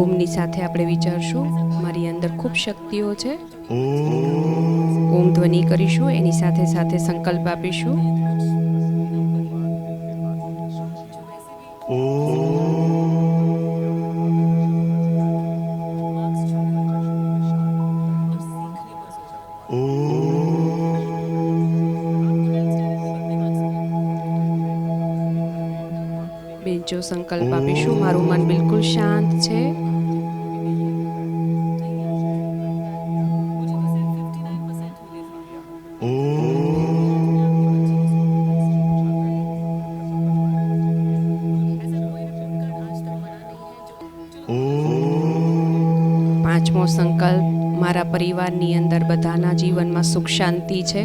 ઓમની સાથે આપણે વિચારશું મારી અંદર ખૂબ શક્તિઓ છે. ઓમ ધ્વનિ કરીશું, એની સાથે સાથે સંકલ્પ આપીશું. બીજો સંકલ્પ આપીશું, મારું મન બિલકુલ શાંત છે. પાંચમો સંકલ્પ, મારા પરિવારની અંદર બધાના જીવનમાં સુખ શાંતિ છે.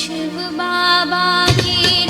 शिव बाबा की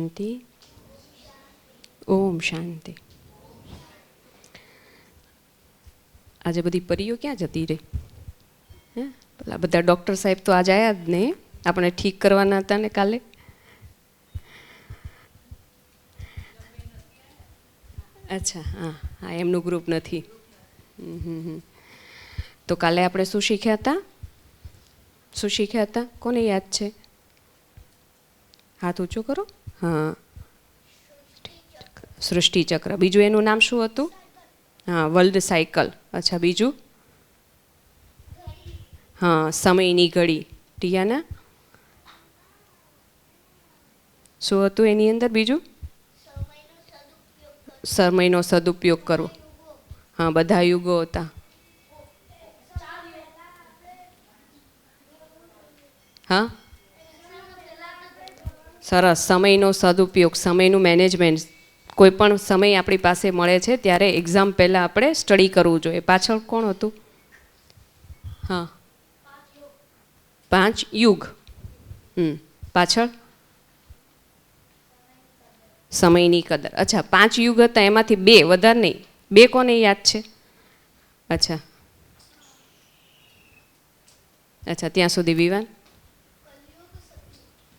શાંતિ. ઓમ શાંતિ. આજે બધી પરીઓ ક્યાં જતી રહી? હે, પેલા બધા ડૉક્ટર સાહેબ તો આજે આવ્યા જ નહીં. આપણે ઠીક કરવાના હતા ને કાલે. અચ્છા, હા હા, એમનું ગ્રુપ નથી. તો કાલે આપણે શું શીખ્યા હતા? શું શીખ્યા હતા? કોને યાદ છે? હાથ ઊંચો કરો. હા, સૃષ્ટિ ચક્ર. બીજું એનું નામ શું હતું? હા, વર્લ્ડ સાયકલ. અચ્છા, બીજું? હા, સમયની ઘડી. ટીયાના શું હતું એની અંદર બીજું? સમયનો સદુપયોગ કરવો. હા, બધા યુગો હતા. હા, સરસ. સમયનો સદુપયોગ, સમયનું મેનેજમેન્ટ. કોઈ પણ સમય આપણી પાસે મળે છે ત્યારે એક્ઝામ પહેલાં આપણે સ્ટડી કરવું જોઈએ. પાછળ કોણ હતું? હા, 5 યુગ. પાછળ સમયની કદર. અચ્છા, 5 યુગ હતા, એમાંથી 2, વધારે નહીં. 2 કોને યાદ છે? અચ્છા અચ્છા, ત્યાં સુધી વિવાન.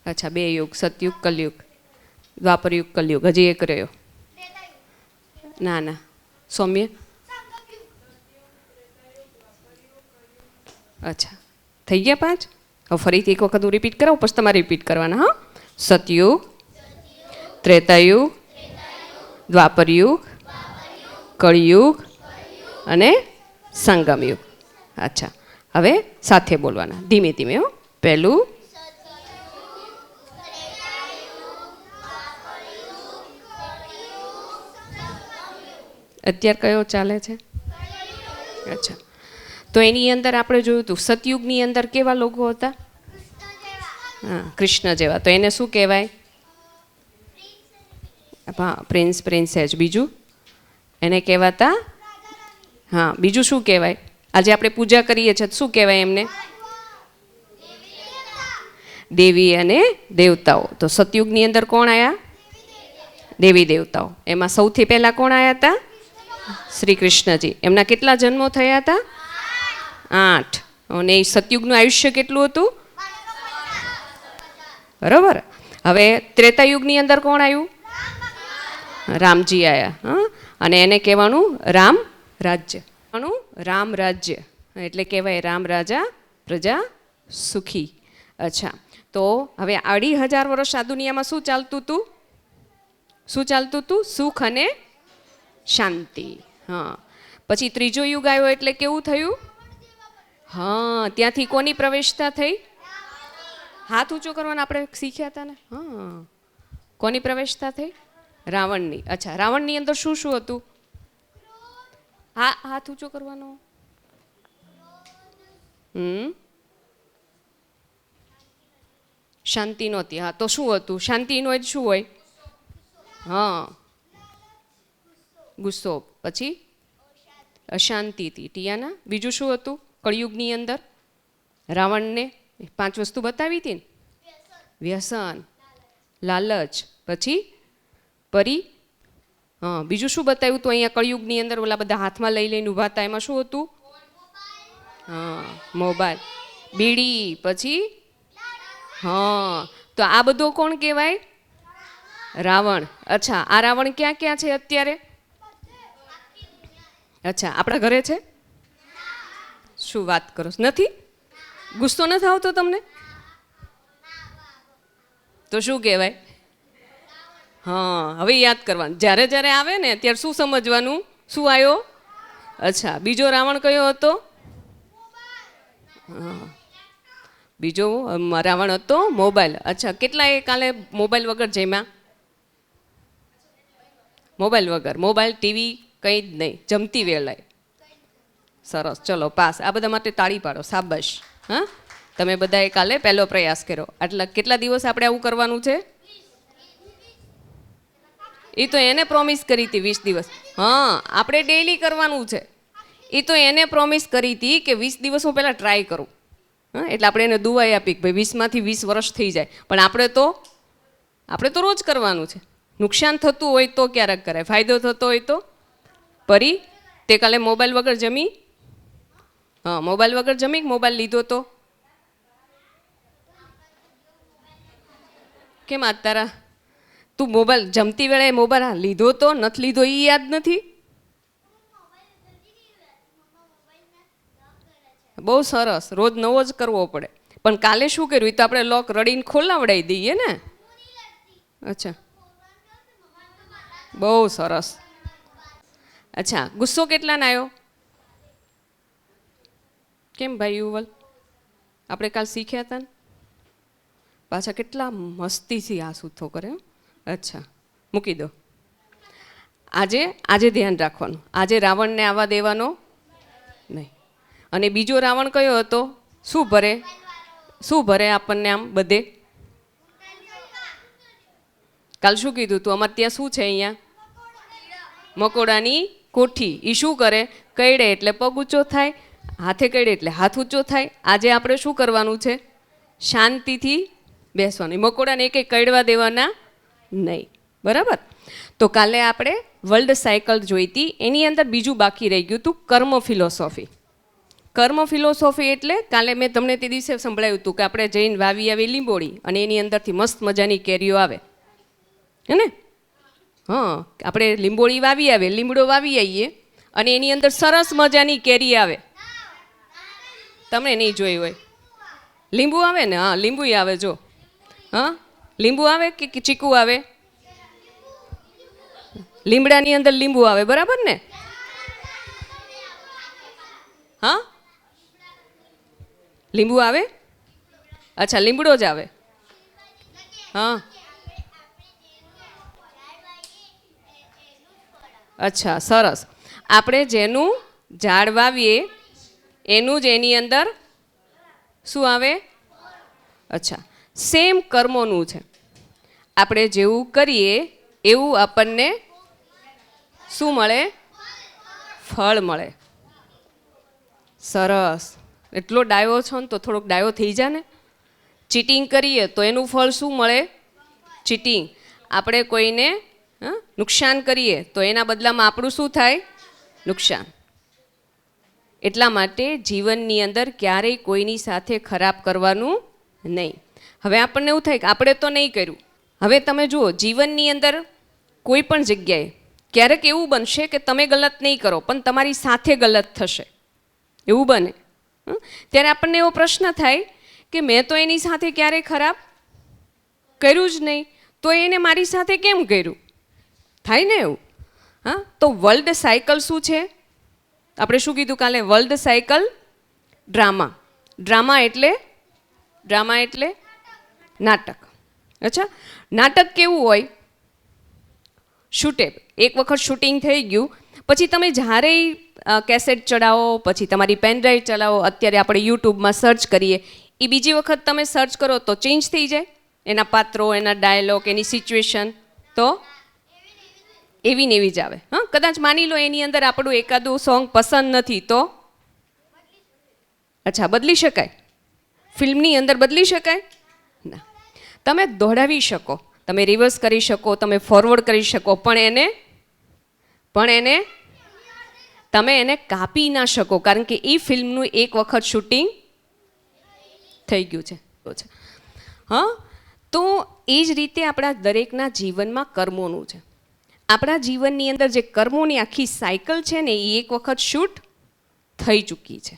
અચ્છા, 2 યુગ, સતયુગ, કલયુગ. દ્વાપરયુગ, કલયુગ. હજી એક રહ્યો. ના ના, સૌમ્ય. અચ્છા, થઈ ગયા 5. હવે ફરીથી એક વખત હું રિપીટ કરાવું, પછી તમારે રિપીટ કરવાના. હા, સતયુગ, ત્રેતાયુગ, દ્વાપરયુગ, કળિયુગ અને સંગમયુગ. અચ્છા, હવે સાથે બોલવાના, ધીમે ધીમે. હો, પહેલું અત્યારે કયો ચાલે છે? અચ્છા, તો એની અંદર આપણે જોયું હતું સતયુગની અંદર કેવા લોકો હતા? હા, કૃષ્ણ જેવા. તો એને શું કહેવાય? હા, પ્રિન્સ, પ્રિન્સેસ. બીજું એને કહેવાતા? હા, બીજું શું કહેવાય? આજે આપણે પૂજા કરીએ છીએ, શું કહેવાય એમને? દેવી અને દેવતાઓ. તો સતયુગની અંદર કોણ આવ્યા? દેવી દેવતાઓ. એમાં સૌથી પહેલાં કોણ આવ્યા હતા? શ્રી કૃષ્ણજી. એમના કેટલા જન્મો થયા હતા? 8. અને સતયુગનું આયુષ્ય કેટલું હતું? બરાબર. હવે ત્રેતાયુગની અંદર કોણ આવ્યું? રામજી આવ્યા. હા, અને એને કહેવાનું રામ રાજ્ય. રામ રાજ્ય એટલે કહેવાય રામ રાજા પ્રજા સુખી. અચ્છા, તો હવે 2500 વર્ષ આ દુનિયામાં શું ચાલતું હતું? શું ચાલતું હતું? સુખ અને શાંતિ. હા, પછી ત્રીજો યુગ આવ્યો એટલે કેવું થયું? હા, ત્યાંથી કોની પ્રવેશતા થઈ? હાથ ઊંચો કરવાના આપણે શીખ્યા હતા ને. હા, કોની પ્રવેશતા થઈ? રાવણની. અચ્છા, રાવણની અંદર શું શું હતું? હા, હાથ ઊંચો કરવાનો. શાંતિ નહોતી. હા, તો શું હતું? શાંતિનો જ શું હોય? હા, ગુસ્સો. પછી અશાંતિ હતી. ટીયાના બીજું શું હતું કળિયુગની અંદર? રાવણને 5 વસ્તુ બતાવી હતી ને. વ્યસન, લાલચ, પછી પરી. હા, બીજું શું બતાવ્યું હતું અહીંયા કળિયુગની અંદર? ઓલા બધા હાથમાં લઈ લઈને ઊભા હતા, એમાં શું હતું? હા, મોબાઈલ, બીડી, પછી હા. તો આ બધો કોણ કહેવાય? રાવણ. અચ્છા, આ રાવણ ક્યાં ક્યાં છે અત્યારે? અચ્છા, આપણા ઘરે છે? શું વાત કરો? નથી? ગુસ્સો નથી આવતો તમને? તો શું કહેવાય? હા, હવે યાદ કરવાનું. જ્યારે જ્યારે આવે ને ત્યારે શું સમજવાનું? શું આવ્યો? અચ્છા, બીજો રાવણ કયો હતો? હા, બીજો રાવણ હતો મોબાઈલ. અચ્છા, કેટલા એ કાલે મોબાઈલ વગર જમ્યા? મોબાઈલ વગર, મોબાઈલ, ટીવી કંઈ જ નહીં, જમતી વેળાએ. સરસ, ચલો પાસ. આ બધા માટે તાળી પાડો, શાબાશ. હા, તમે બધાએ કાલે પહેલો પ્રયાસ કર્યો. આટલા કેટલા દિવસ આપણે આવું કરવાનું છે? એ તો એને પ્રોમિસ કરી હતી 20 દિવસ. હા, આપણે ડેઈલી કરવાનું છે. એ તો એને પ્રોમિસ કરી હતી કે 20 દિવસ હું પહેલાં ટ્રાય કરું. હા, એટલે આપણે એને દુઆઈ આપી કે ભાઈ 20માંથી 20 વર્ષ થઈ જાય. પણ આપણે તો આપણે તો રોજ કરવાનું છે. નુકસાન થતું હોય તો ક્યારેક કરાય, ફાયદો થતો હોય તો. પરી તે કાલે મોબાઈલ વગર જમી? હા, મોબાઈલ વગર જમી કે મોબાઈલ લીધો તો? કેમ આજ તારા તું મોબાઈલ જમતી વેળાએ મોબાઈલ લીધો તો નથી લીધો એ યાદ નથી? બહુ સરસ, રોજ નવો જ કરવો પડે. પણ કાલે શું કર્યું? એ તો આપણે લોક રડીને ખોલાવડાવી દઈએ ને. અચ્છા, બહુ સરસ. અચ્છા, ગુસ્સો કેટલાને આવ્યો? કેમ ભાઈ યુવલ, આપણે કાલ શીખ્યા હતા ને? પાછા કેટલા મસ્તીથી આ સૂથો કરે. અચ્છા, મૂકી દો. આજે ધ્યાન રાખવાનું, આજે રાવણને આવવા દેવાનો નહીં. અને બીજો રાવણ કયો હતો? શું ભરે આપણને આમ બધે? કાલ શું કીધું તું? અમારે ત્યાં શું છે અહીંયા? મકોડાની કોઠી. એ શું કરે? કઈડે એટલે પગ ઊંચો થાય, હાથે કઈડે એટલે હાથ ઊંચો થાય. આજે આપણે શું કરવાનું છે? શાંતિથી બેસવાનું. મકોડાને એક કઈડવા દેવાના નહીં. બરાબર? તો કાલે આપણે વર્લ્ડ સાયકલ જોઈતી, એની અંદર બીજું બાકી રહી ગયું હતું, કર્મ ફિલોસોફી. કર્મ ફિલોસોફી એટલે કાલે મેં તમને તે દિવસે સંભળાવ્યું હતું કે આપણે જઈને વાવી આવી લીંબોળી અને એની અંદરથી મસ્ત મજાની કેરીઓ આવે, હે ને? હા, આપણે લીંબોળી વાવી આવે, લીમડો વાવી આવીએ અને એની અંદર સરસ મજાની કેરી આવે. તમે નહીં જોઈ હોય. લીંબુ આવે ને? હા, લીંબુ આવે. જો હા, લીંબુ આવે કે ચીકુ આવે? લીમડાની અંદર લીંબુ આવે, બરાબર ને? હા, લીંબુ આવે. અચ્છા, લીમડો જ આવે. હા, અચ્છા, સરસ. આપણે જેનું ઝાડ વાવીએ એનું જ એની અંદર શું આવે? અચ્છા, સેમ કર્મોનું છે. આપણે જેવું કરીએ એવું આપણને શું મળે? ફળ મળે. સરસ. એટલો ડાયો છો ને તો થોડોક ડાયો થઈ જા ને. ચીટિંગ કરીએ તો એનું ફળ શું મળે? ચીટિંગ. આપણે કોઈને નુકસાન કરીએ તો એના બદલામાં આપણું શું થાય? નુકસાન. એટલા માટે જીવનની અંદર ક્યારેય કોઈની સાથે ખરાબ કરવાનું નહીં. હવે આપણને એવું થાય કે આપણે તો નહીં કર્યું. હવે તમે જુઓ, જીવનની અંદર કોઈ પણ જગ્યાએ ક્યારેક એવું બનશે કે તમે ગલત નહીં કરો પણ તમારી સાથે ગલત થશે, એવું બને. ત્યારે આપણને એવો પ્રશ્ન થાય કે મેં તો એની સાથે ક્યારેય ખરાબ કર્યું જ નહીં, તો એને મારી સાથે કેમ કર્યું? થાય ને એવું. હા, તો વર્લ્ડ સાયકલ શું છે? આપણે શું કીધું કાલે? World cycle drama. ડ્રામા એટલે નાટક. અચ્છા, નાટક કેવું હોય? શૂટેબ. એક વખત શૂટિંગ થઈ ગયું પછી તમે જ્યારે કેસેટ ચડાવો, પછી તમારી પેનડ્રાઈવ ચલાવો, અત્યારે આપણે યુટ્યુબમાં સર્ચ કરીએ, એ બીજી વખત તમે સર્ચ કરો તો ચેન્જ થઈ જાય એના પાત્રો, એના ડાયલોગ, એની સિચ્યુએશન. તો એવી ને એવી જ આવે. હા, કદાચ માની લો એની અંદર આપણું એકાદું સોંગ પસંદ નથી તો અચ્છા, બદલી શકાય? ફિલ્મની અંદર બદલી શકાય ના. તમે દોડાવી શકો, તમે રિવર્સ કરી શકો, તમે ફોરવર્ડ કરી શકો, પણ તમે એને કાપી ના શકો, કારણ કે એ ફિલ્મનું એક વખત શૂટિંગ થઈ ગયું છે. હા, તો એ જ રીતે આપણા દરેકના જીવનમાં કર્મોનું છે. આપણા જીવનની અંદર જે કર્મોની આખી સાયકલ છે ને એ એક વખત શૂટ થઈ ચૂકી છે.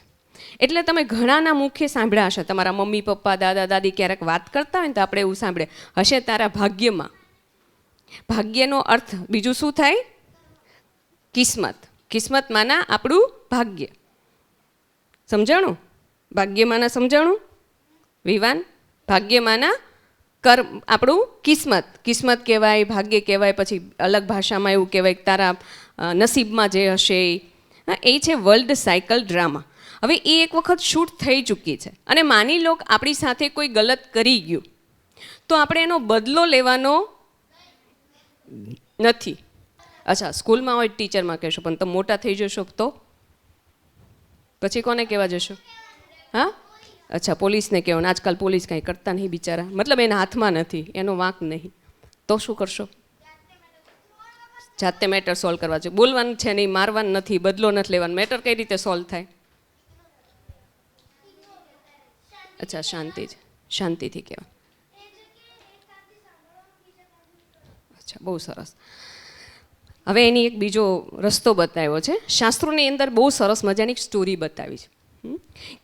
એટલે તમે ઘણાના મુખે સાંભળ્યા હશે, તમારા મમ્મી પપ્પા, દાદા દાદી ક્યારેક વાત કરતા હોય ને તો આપણે એવું સાંભળે હશે, તારા ભાગ્યમાં. ભાગ્યનો અર્થ બીજું શું થાય? કિસ્મત. કિસ્મતમાંના આપણું ભાગ્ય. સમજાણું? ભાગ્યમાંના સમજાણું? વિવાન, ભાગ્યમાંના કર્મ આપણું કિસ્મત. કિસ્મત કહેવાય, ભાગ્ય કહેવાય, પછી અલગ ભાષામાં એવું કહેવાય કે તારા નસીબમાં જે હશે એ છે વર્લ્ડ સાયકલ ડ્રામા. હવે એ એક વખત શૂટ થઈ ચૂકી છે અને માની લો આપણી સાથે કોઈ ગલત કરી ગયું તો આપણે એનો બદલો લેવાનો નથી. અચ્છા, સ્કૂલમાં હોય ટીચરમાં કહેશો, પણ તમે મોટા થઈ જશો તો પછી કોને કહેવા જશો? હા, અચ્છા, પોલીસને કહેવાનું. આજકાલ પોલીસ કાંઈ કરતા નહીં બિચારા, મતલબ એના હાથમાં નથી, એનો વાંક નહીં. તો શું કરશો? જાતે મેટર સોલ્વ કરવા છે. બોલવાનું છે નહીં, મારવાનું નથી, બદલો નથી લેવાનો. મેટર કઈ રીતે સોલ્વ થાય? અચ્છા, શાંતિથી કહેવાય. અચ્છા, બહુ સરસ. હવે એની એક બીજો રસ્તો બતાવ્યો છે. શાસ્ત્રોની અંદર બહુ સરસ મજાની એક સ્ટોરી બતાવી છે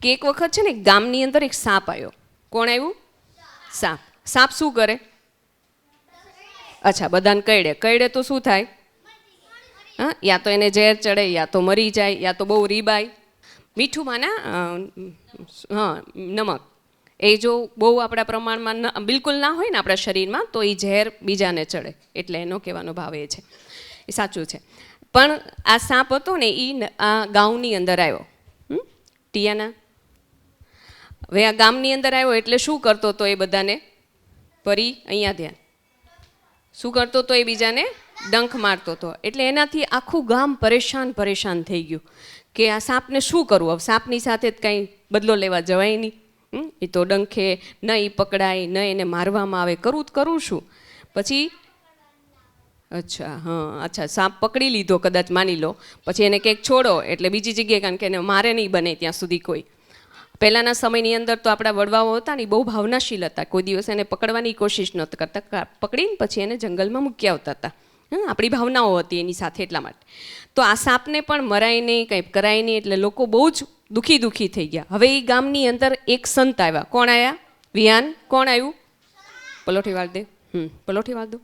કે એક વખત છે ને ગામની અંદર એક સાપ આવ્યો. કોણ આવ્યું? સાપ. સાપ શું કરે? અચ્છા, બધાને કરડે તો શું થાય? હા, યા તો એને ઝેર ચડે, યા તો મરી જાય, યા તો બહુ રીબાય. મીઠું માના હા, નમક એ જો બહુ આપણા પ્રમાણમાં બિલકુલ ના હોય ને આપણા શરીરમાં, તો એ ઝેર બીજાને ચડે. એટલે એનો કહેવાનો ભાવ એ છે. એ સાચું છે. પણ આ સાપ હતો ને એ આ ગામની અંદર આવ્યો. ટિયાના હવે આ ગામની અંદર આવ્યો એટલે શું કરતો હતો? એ બધાને પરી અહીંયા ધ્યાન શું કરતો હતો? એ બીજાને ડંખ મારતો હતો. એટલે એનાથી આખું ગામ પરેશાન થઈ ગયું કે આ સાપને શું કરવું? હવે સાપની સાથે જ કાંઈ બદલો લેવા જવાય નહીં. એ તો ડંખે ન એ પકડાય, ન એને મારવામાં આવે. કરું શું? પછી અચ્છા, સાપ પકડી લીધો કદાચ, માની લો. પછી એને કંઈક છોડો એટલે બીજી જગ્યાએ, કારણ કે એને મારે નહીં બને ત્યાં સુધી કોઈ. પહેલાંના સમયની અંદર તો આપણા વડવાઓ હતા ને બહુ ભાવનાશીલ હતા. કોઈ દિવસ એને પકડવાની કોશિશ નહોતા કરતા. પકડીને પછી એને જંગલમાં મૂકી આવતા હતા. આપણી ભાવનાઓ હતી એની સાથે, એટલા માટે. તો આ સાપને પણ મરાય નહીં, કંઈ કરાય નહીં. એટલે લોકો બહુ જ દુઃખી થઈ ગયા. હવે એ ગામની અંદર એક સંત આવ્યા. કોણ આવ્યા? વિહાન. કોણ આવ્યું? પલોઠી વાળ દો.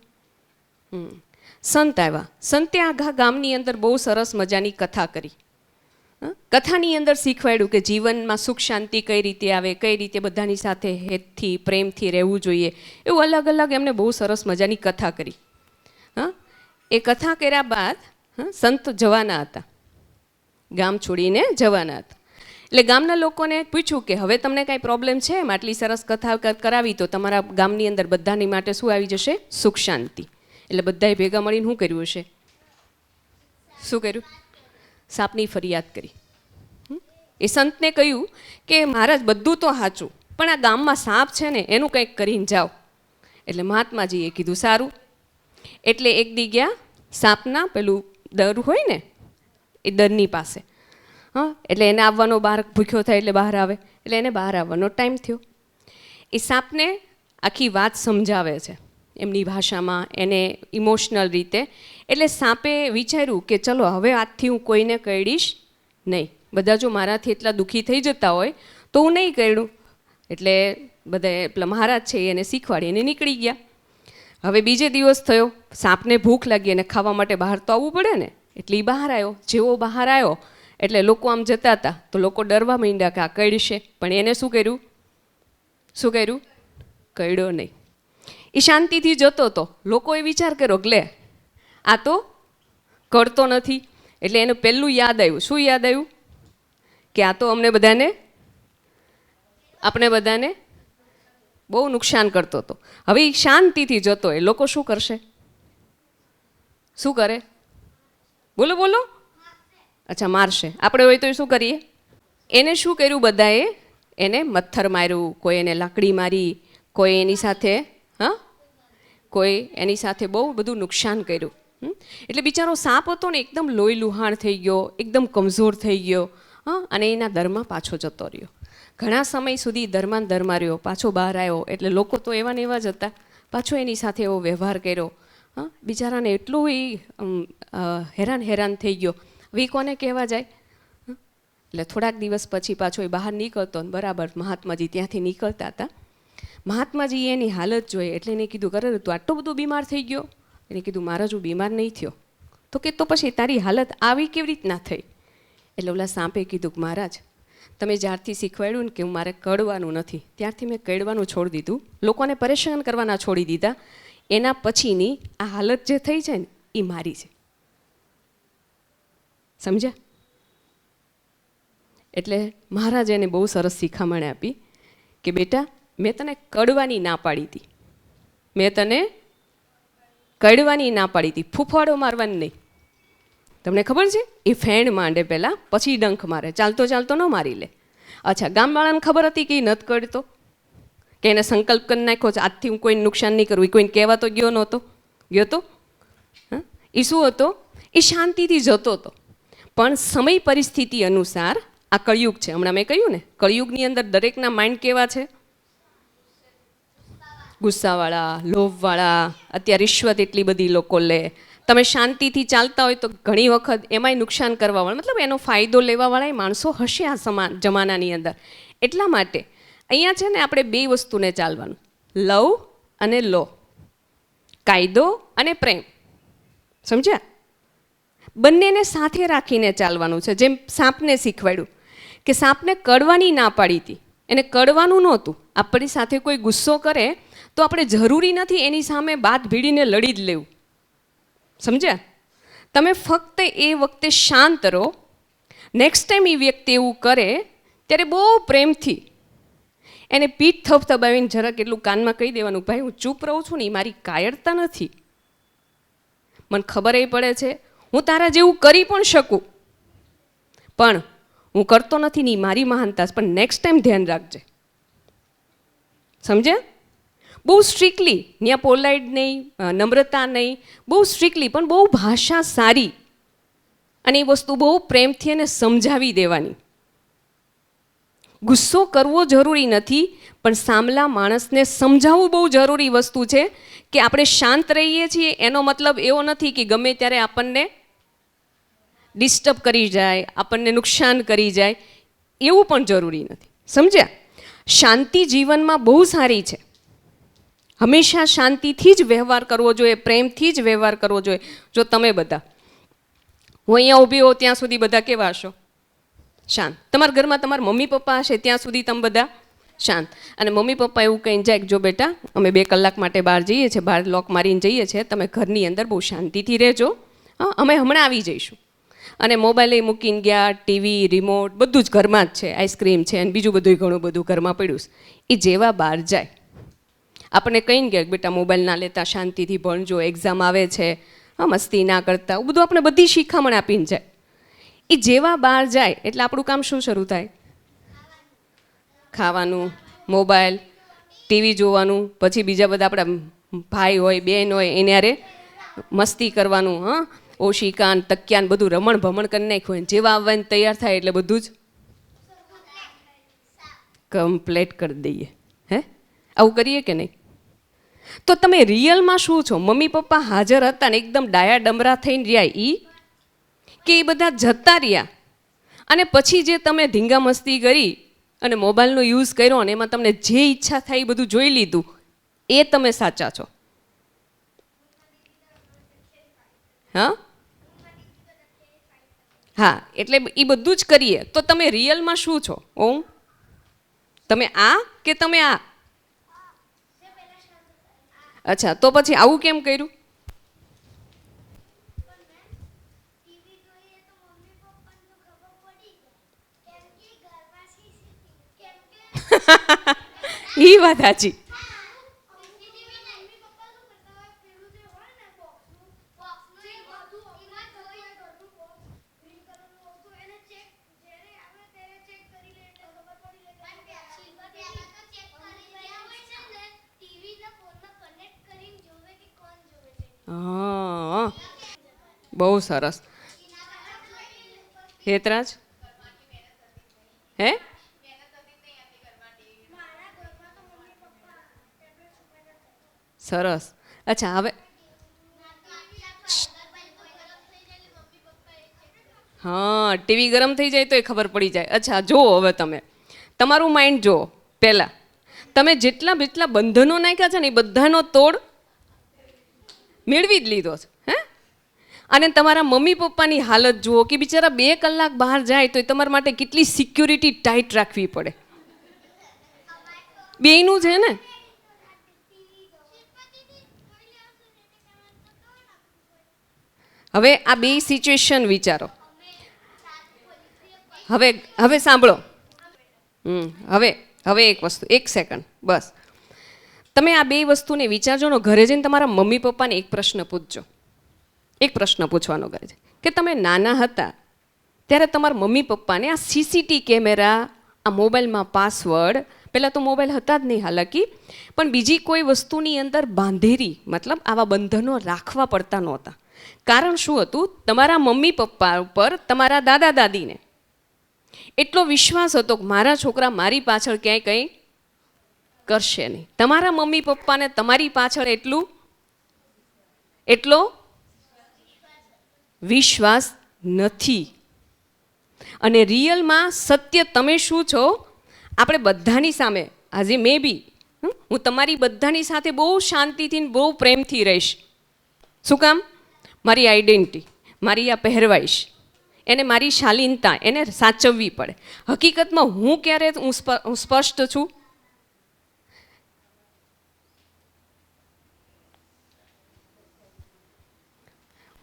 સંત આવ્યા. સંતે આખા ગામની અંદર બહુ સરસ મજાની કથા કરી. કથાની અંદર શીખવાડ્યું કે જીવનમાં સુખ શાંતિ કઈ રીતે આવે, કઈ રીતે બધાની સાથે હેતથી પ્રેમથી રહેવું જોઈએ. એવું અલગ એમને બહુ સરસ મજાની કથા કરી. એ કથા કર્યા બાદ સંત જવાના હતા, ગામ છોડીને જવાના હતા. એટલે ગામના લોકોને પૂછ્યું કે હવે તમને કાંઈ પ્રોબ્લેમ છે? એમ આટલી સરસ કથા કરાવી તો તમારા ગામની અંદર બધાની માટે શું આવી જશે? સુખ શાંતિ. એટલે બધાએ ભેગા મળીને શું કર્યું હશે? શું કર્યું? સાપની ફરિયાદ કરી. એ સંતને કહ્યું કે મહારાજ બધું તો સાચું, પણ આ ગામમાં સાપ છે ને એનું કંઈક કરીને જાઓ. એટલે મહાત્માજીએ કીધું સારું. એટલે એક દી ગયા સાપના પેલું દર હોય ને એ દરની પાસે. એટલે એને આવવાનો બહાર ભૂખ્યો થાય એટલે બહાર આવે. એટલે એને બહાર આવવાનો ટાઈમ થયો. એ સાપને આખી વાત સમજાવે છે એમની ભાષામાં, એને ઇમોશનલ રીતે. એટલે સાપે વિચાર્યું કે ચલો હવે આજથી હું કોઈને કરડીશ નહીં. બધા જો મારાથી એટલા દુઃખી થઈ જતા હોય તો હું નહીં કરડું. એટલે બધા પેલા મહારાજ છે એને શીખવાડી એને નીકળી ગયા. હવે બીજે દિવસ થયો, સાપને ભૂખ લાગી અને ખાવા માટે બહાર તો આવવું પડે ને. એટલે એ બહાર આવ્યો. જેવો બહાર આવ્યો એટલે લોકો આમ જતા હતા તો લોકો ડરવા માંડ્યા કે આ કરડશે. પણ એને શું કર્યું? કરડ્યો નહીં. એ શાંતિથી જતો હતો. લોકોએ વિચાર કર્યો કે લે આ તો કરતો નથી. એટલે એને પહેલું યાદ આવ્યું. શું યાદ આવ્યું? કે આ તો આપણે બધાને બહુ નુકસાન કરતો હતો. હવે એ શાંતિથી જતો હોય, લોકો શું કરશે? શું કરે? બોલો. અચ્છા, મારશે. આપણે હોય તો શું કરીએ? એને શું કર્યું? બધાએ એને મચ્છર માર્યું, કોઈ એને લાકડી મારી, કોઈ એની સાથે બહુ બધું નુકસાન કર્યું. એટલે બિચારો સાપ હતો ને એકદમ લોહી લુહાણ થઈ ગયો, એકદમ કમજોર થઈ ગયો. અને એના દરમાં પાછો જતો રહ્યો. ઘણા સમય સુધી દરમાં રહ્યો, પાછો બહાર આવ્યો. એટલે લોકો તો એવા ને એવા જ હતા. પાછો એની સાથે એવો વ્યવહાર કર્યો. બિચારાને એટલું એ હેરાન થઈ ગયો. હવે કોને કહેવા જાય? એટલે થોડાક દિવસ પછી પાછો એ બહાર નીકળતો ને બરાબર મહાત્માજી ત્યાંથી નીકળતા હતા. મહાત્માજીએ એની હાલત જોઈ એટલે એને કીધું, કરે તું આટલો બધો બીમાર થઈ ગયો? એને કીધું, મહારાજ હું બીમાર નહીં થયો. તો કે તો પછી તારી હાલત આવી કેવી રીતના થઈ? એટલે ઓલા સાપે કીધું કે મહારાજ તમે જ્યારથી શીખવાડ્યું ને કે મારે કડવાનું નથી, ત્યારથી મેં કડવાનું છોડી દીધું, લોકોને પરેશાન કરવાના છોડી દીધા. એના પછીની આ હાલત જે થઈ છે ને એ મારી છે. સમજ્યા? એટલે મહારાજ એને બહુ સરસ શિખામણ આપી કે બેટા મેં તને કડવાની ના પાડી હતી. ફૂફાડો મારવાની નહીં. તમને ખબર છે? એ ફેણ માંડે પહેલાં, પછી ડંખ મારે. ચાલતો ન મારી લે. અચ્છા, ગામવાળાને ખબર હતી કે એ નથી કરતો, કે એને સંકલ્પ કરી નાખ્યો છે આજથી હું કોઈને નુકસાન નહીં કરું. એ કોઈને કહેવા તો ગયો નહોતો. ગયો તો? એ શું હતો? એ શાંતિથી જતો હતો, પણ સમય પરિસ્થિતિ અનુસાર આ કળિયુગ છે, હમણાં મેં કહ્યું ને, કળિયુગની અંદર દરેકના માઇન્ડ કેવા છે? ગુસ્સાવાળા, લોભવાળા, અત્યારે રિશ્વત એટલી બધી લોકો લે. તમે શાંતિથી ચાલતા હોય તો ઘણી વખત એમાંય નુકસાન કરવાવાળા, મતલબ એનો ફાયદો લેવાવાળા માણસો હશે આ જમાનાની અંદર. એટલા માટે અહીંયા છે ને આપણે બે વસ્તુને ચાલવાનું, લવ અને લો, કાયદો અને પ્રેમ. સમજ્યા? બંનેને સાથે રાખીને ચાલવાનું છે. જેમ સાપને શીખવાડ્યું કે સાપને કડવાની ના પાડી હતી, એને કડવાનું નહોતું. આપણી સાથે કોઈ ગુસ્સો કરે તો આપણે જરૂરી નથી એની સામે બાદ ભીડીને લડી જ લેવું. સમજ્યા? તમે ફક્ત એ વખતે શાંત રહો. નેક્સ્ટ ટાઈમ એ વ્યક્તિ એવું કરે ત્યારે બહુ પ્રેમથી એને પીઠ થપથપાવીને જરાક એટલું કાનમાં કહી દેવાનું, ભાઈ હું ચૂપ રહું છું ને એ મારી કાયરતા નથી, મને ખબર એ પડે છે હું તારા જેવું કરી પણ શકું, પણ હું કરતો નથી ને મારી મહાનતા, પણ નેક્સ્ટ ટાઈમ ધ્યાન રાખજે. સમજ્યા? બહુ સ્ટ્રિક્ટલી, ત્યાં પોલાઇટ નહીં, નમ્રતા નહીં, બહુ સ્ટ્રિક્ટલી પણ બહુ ભાષા સારી, અને એ વસ્તુ બહુ પ્રેમથી એને સમજાવી દેવાની. ગુસ્સો કરવો જરૂરી નથી, પણ સામલા માણસને સમજાવવું બહુ જરૂરી વસ્તુ છે. કે આપણે શાંત રહીએ છીએ એનો મતલબ એવો નથી કે ગમે ત્યારે આપણને ડિસ્ટર્બ કરી જાય, આપણને નુકસાન કરી જાય, એવું પણ જરૂરી નથી. સમજ્યા? શાંતિ જીવનમાં બહુ સારી છે. હંમેશા શાંતિથી જ વ્યવહાર કરવો જોઈએ, પ્રેમથી જ વ્યવહાર કરવો જોઈએ. જો તમે બધા, હું અહીંયા ઊભી હોઉં ત્યાં સુધી બધા કેવા હશો? શાંત. તમારા ઘરમાં તમારા મમ્મી પપ્પા હશે ત્યાં સુધી તમે બધા શાંત. અને મમ્મી પપ્પા એવું કહીને જાય કે જો બેટા અમે 2 કલાક માટે બહાર જઈએ છીએ, બહાર લોક મારીને જઈએ છીએ, તમે ઘરની અંદર બહુ શાંતિથી રહેજો, હા અમે હમણાં આવી જઈશું. અને મોબાઈલ એ મૂકીને ગયા, ટીવી, રિમોટ બધું જ ઘરમાં જ છે, આઈસ્ક્રીમ છે અને બીજું બધું ઘણું બધું ઘરમાં પડ્યું છે. એ જેવા બહાર જાય આપણને કહીને ગયા બેટા મોબાઈલ ના લેતા, શાંતિથી ભણજો, એક્ઝામ આવે છે, હા મસ્તી ના કરતા, એવું બધું આપણે બધી શીખામણ આપીને જાય. એ જેવા બહાર જાય એટલે આપણું કામ શું શરૂ થાય? ખાવાનું, મોબાઈલ, ટીવી જોવાનું, પછી બીજા બધા આપણા ભાઈ હોય, બહેન હોય એને હારે મસ્તી કરવાનું, હા ઓશિકાન, તકિયાન બધું રમણ ભમણ કરી નાખ્યું હોય. જેવા આવવાની તૈયાર થાય એટલે બધું જ કમ્પ્લેટ કરી દઈએ. હે આવું કરીએ કે નહીં? તો તમે રિયલમાં શું છો? મમ્મી પપ્પા હાજર હતા ને એકદમ ડાયા ડમરા થઈને રહ્યા ઈ, કે એ બધા જતા રહ્યા અને પછી જે તમે ધીંગા મસ્તી કરી અને મોબાઈલનો યુઝ કર્યો અને એમાં તમને જે ઈચ્છા થાય એ બધું જોઈ લીધું, એ તમે સાચા છો? હા હા, એટલે એ બધું જ કરીએ તો તમે રિયલમાં શું છો? ઓમ તમે આ કે તમે આ? અચ્છા, તો પછી આવું કેમ કર્યું? એ વાત સાચી. હા, બહુ સરસ. હેતરાજ હે? સરસ. અચ્છા, હવે હા ટીવી ગરમ થઈ જાય તો એ ખબર પડી જાય. અચ્છા જુઓ, હવે તમે તમારું માઇન્ડ જુઓ. પહેલાં તમે જેટલા બંધનો નાખ્યા છે ને એ બધાનો તોડ મેળવી જ લીધો છે. હે? અને તમારા મમ્મી પપ્પાની હાલત જુઓ કે બિચારા 2 કલાક બહાર જાય તો તમારા માટે કેટલી સિક્યુરિટી ટાઈટ રાખવી પડે. બેયનું છે ને. હવે આ બે સિચ્યુએશન વિચારો. હવે સાંભળો. હવે એક વસ્તુ, 1 સેકન્ડ બસ. તમે આ બે વસ્તુને વિચારજો ને, ઘરે જઈને તમારા મમ્મી પપ્પાને એક પ્રશ્ન પૂછજો. એક પ્રશ્ન પૂછવાનો ઘરે છે કે તમે નાના હતા ત્યારે તમારા મમ્મી પપ્પાને આ સીસીટી કેમેરા, આ મોબાઈલમાં પાસવર્ડ પહેલાં તો મોબાઈલ હતા જ નહીં હાલાકી, પણ બીજી કોઈ વસ્તુની અંદર બાંધેરી મતલબ આવા બંધનો રાખવા પડતા નહોતા. કારણ શું હતું? તમારા મમ્મી પપ્પા ઉપર તમારા દાદા દાદીને એટલો વિશ્વાસ હતો કે મારા છોકરા મારી પાછળ ક્યાંય કંઈ કરશે નહીં. તમારા મમ્મી પપ્પાને તમારી પાછળ એટલો વિશ્વાસ નથી. અને રિયલમાં સત્ય તમે શું છો? આપણે બધાની સામે આજે મે બી હું તમારી બધાની સાથે બહુ શાંતિથી બહુ પ્રેમથી રહીશ. શું કામ? મારી આઈડેન્ટિટી, મારી આ પહેરવાઈશ, એને મારી શાલીનતા એને સાચવવી પડે. હકીકતમાં હું ક્યારે હું સ્પષ્ટ છું?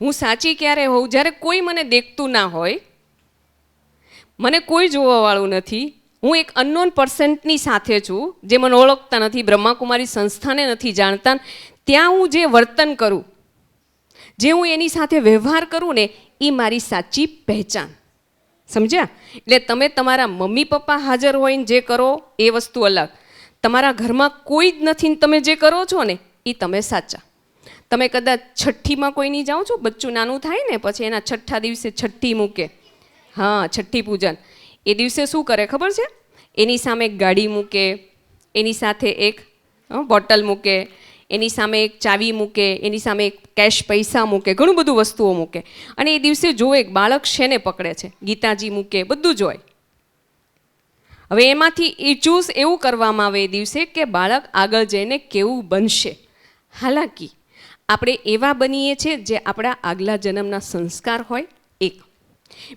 હું સાચી ક્યારે હોઉં? જ્યારે કોઈ મને દેખતું ના હોય, મને કોઈ જોવાવાળું નથી, હું એક અનનોન પર્સનની સાથે છું જે મને ઓળખતા નથી, બ્રહ્માકુમારી સંસ્થાને નથી જાણતા, ત્યાં હું જે વર્તન કરું, જે હું એની સાથે વ્યવહાર કરું ને, એ મારી સાચી પહેચાન. સમજ્યા? એટલે તમે તમારા મમ્મી પપ્પા હાજર હોઈને જે કરો એ વસ્તુ અલગ, તમારા ઘરમાં કોઈ જ નથી તમે જે કરો છો ને એ તમે સાચા. તમે કદાચ છઠ્ઠીમાં કોઈની જાઓ છો, બચ્ચું નાનું થાય ને પછી એના છઠ્ઠા દિવસે છઠ્ઠી મૂકે, હા છઠ્ઠી પૂજન, એ દિવસે શું કરે ખબર છે? એની સામે એક ગાડી મૂકે, એની સાથે એક બોટલ મૂકે, એની સામે એક ચાવી મૂકે, એની સામે એક કેશ પૈસા મૂકે, ઘણું બધું વસ્તુઓ મૂકે. અને એ દિવસે જોવે એક બાળક શેને પકડે છે, ગીતાજી મૂકે, બધું જ હોય. હવે એમાંથી એ ચૂઝ એવું કરવામાં આવે એ દિવસે કે બાળક આગળ જઈને કેવું બનશે. હાલાકી આપણે એવા બનીએ છીએ જે આપણા આગલા જન્મના સંસ્કાર હોય એક.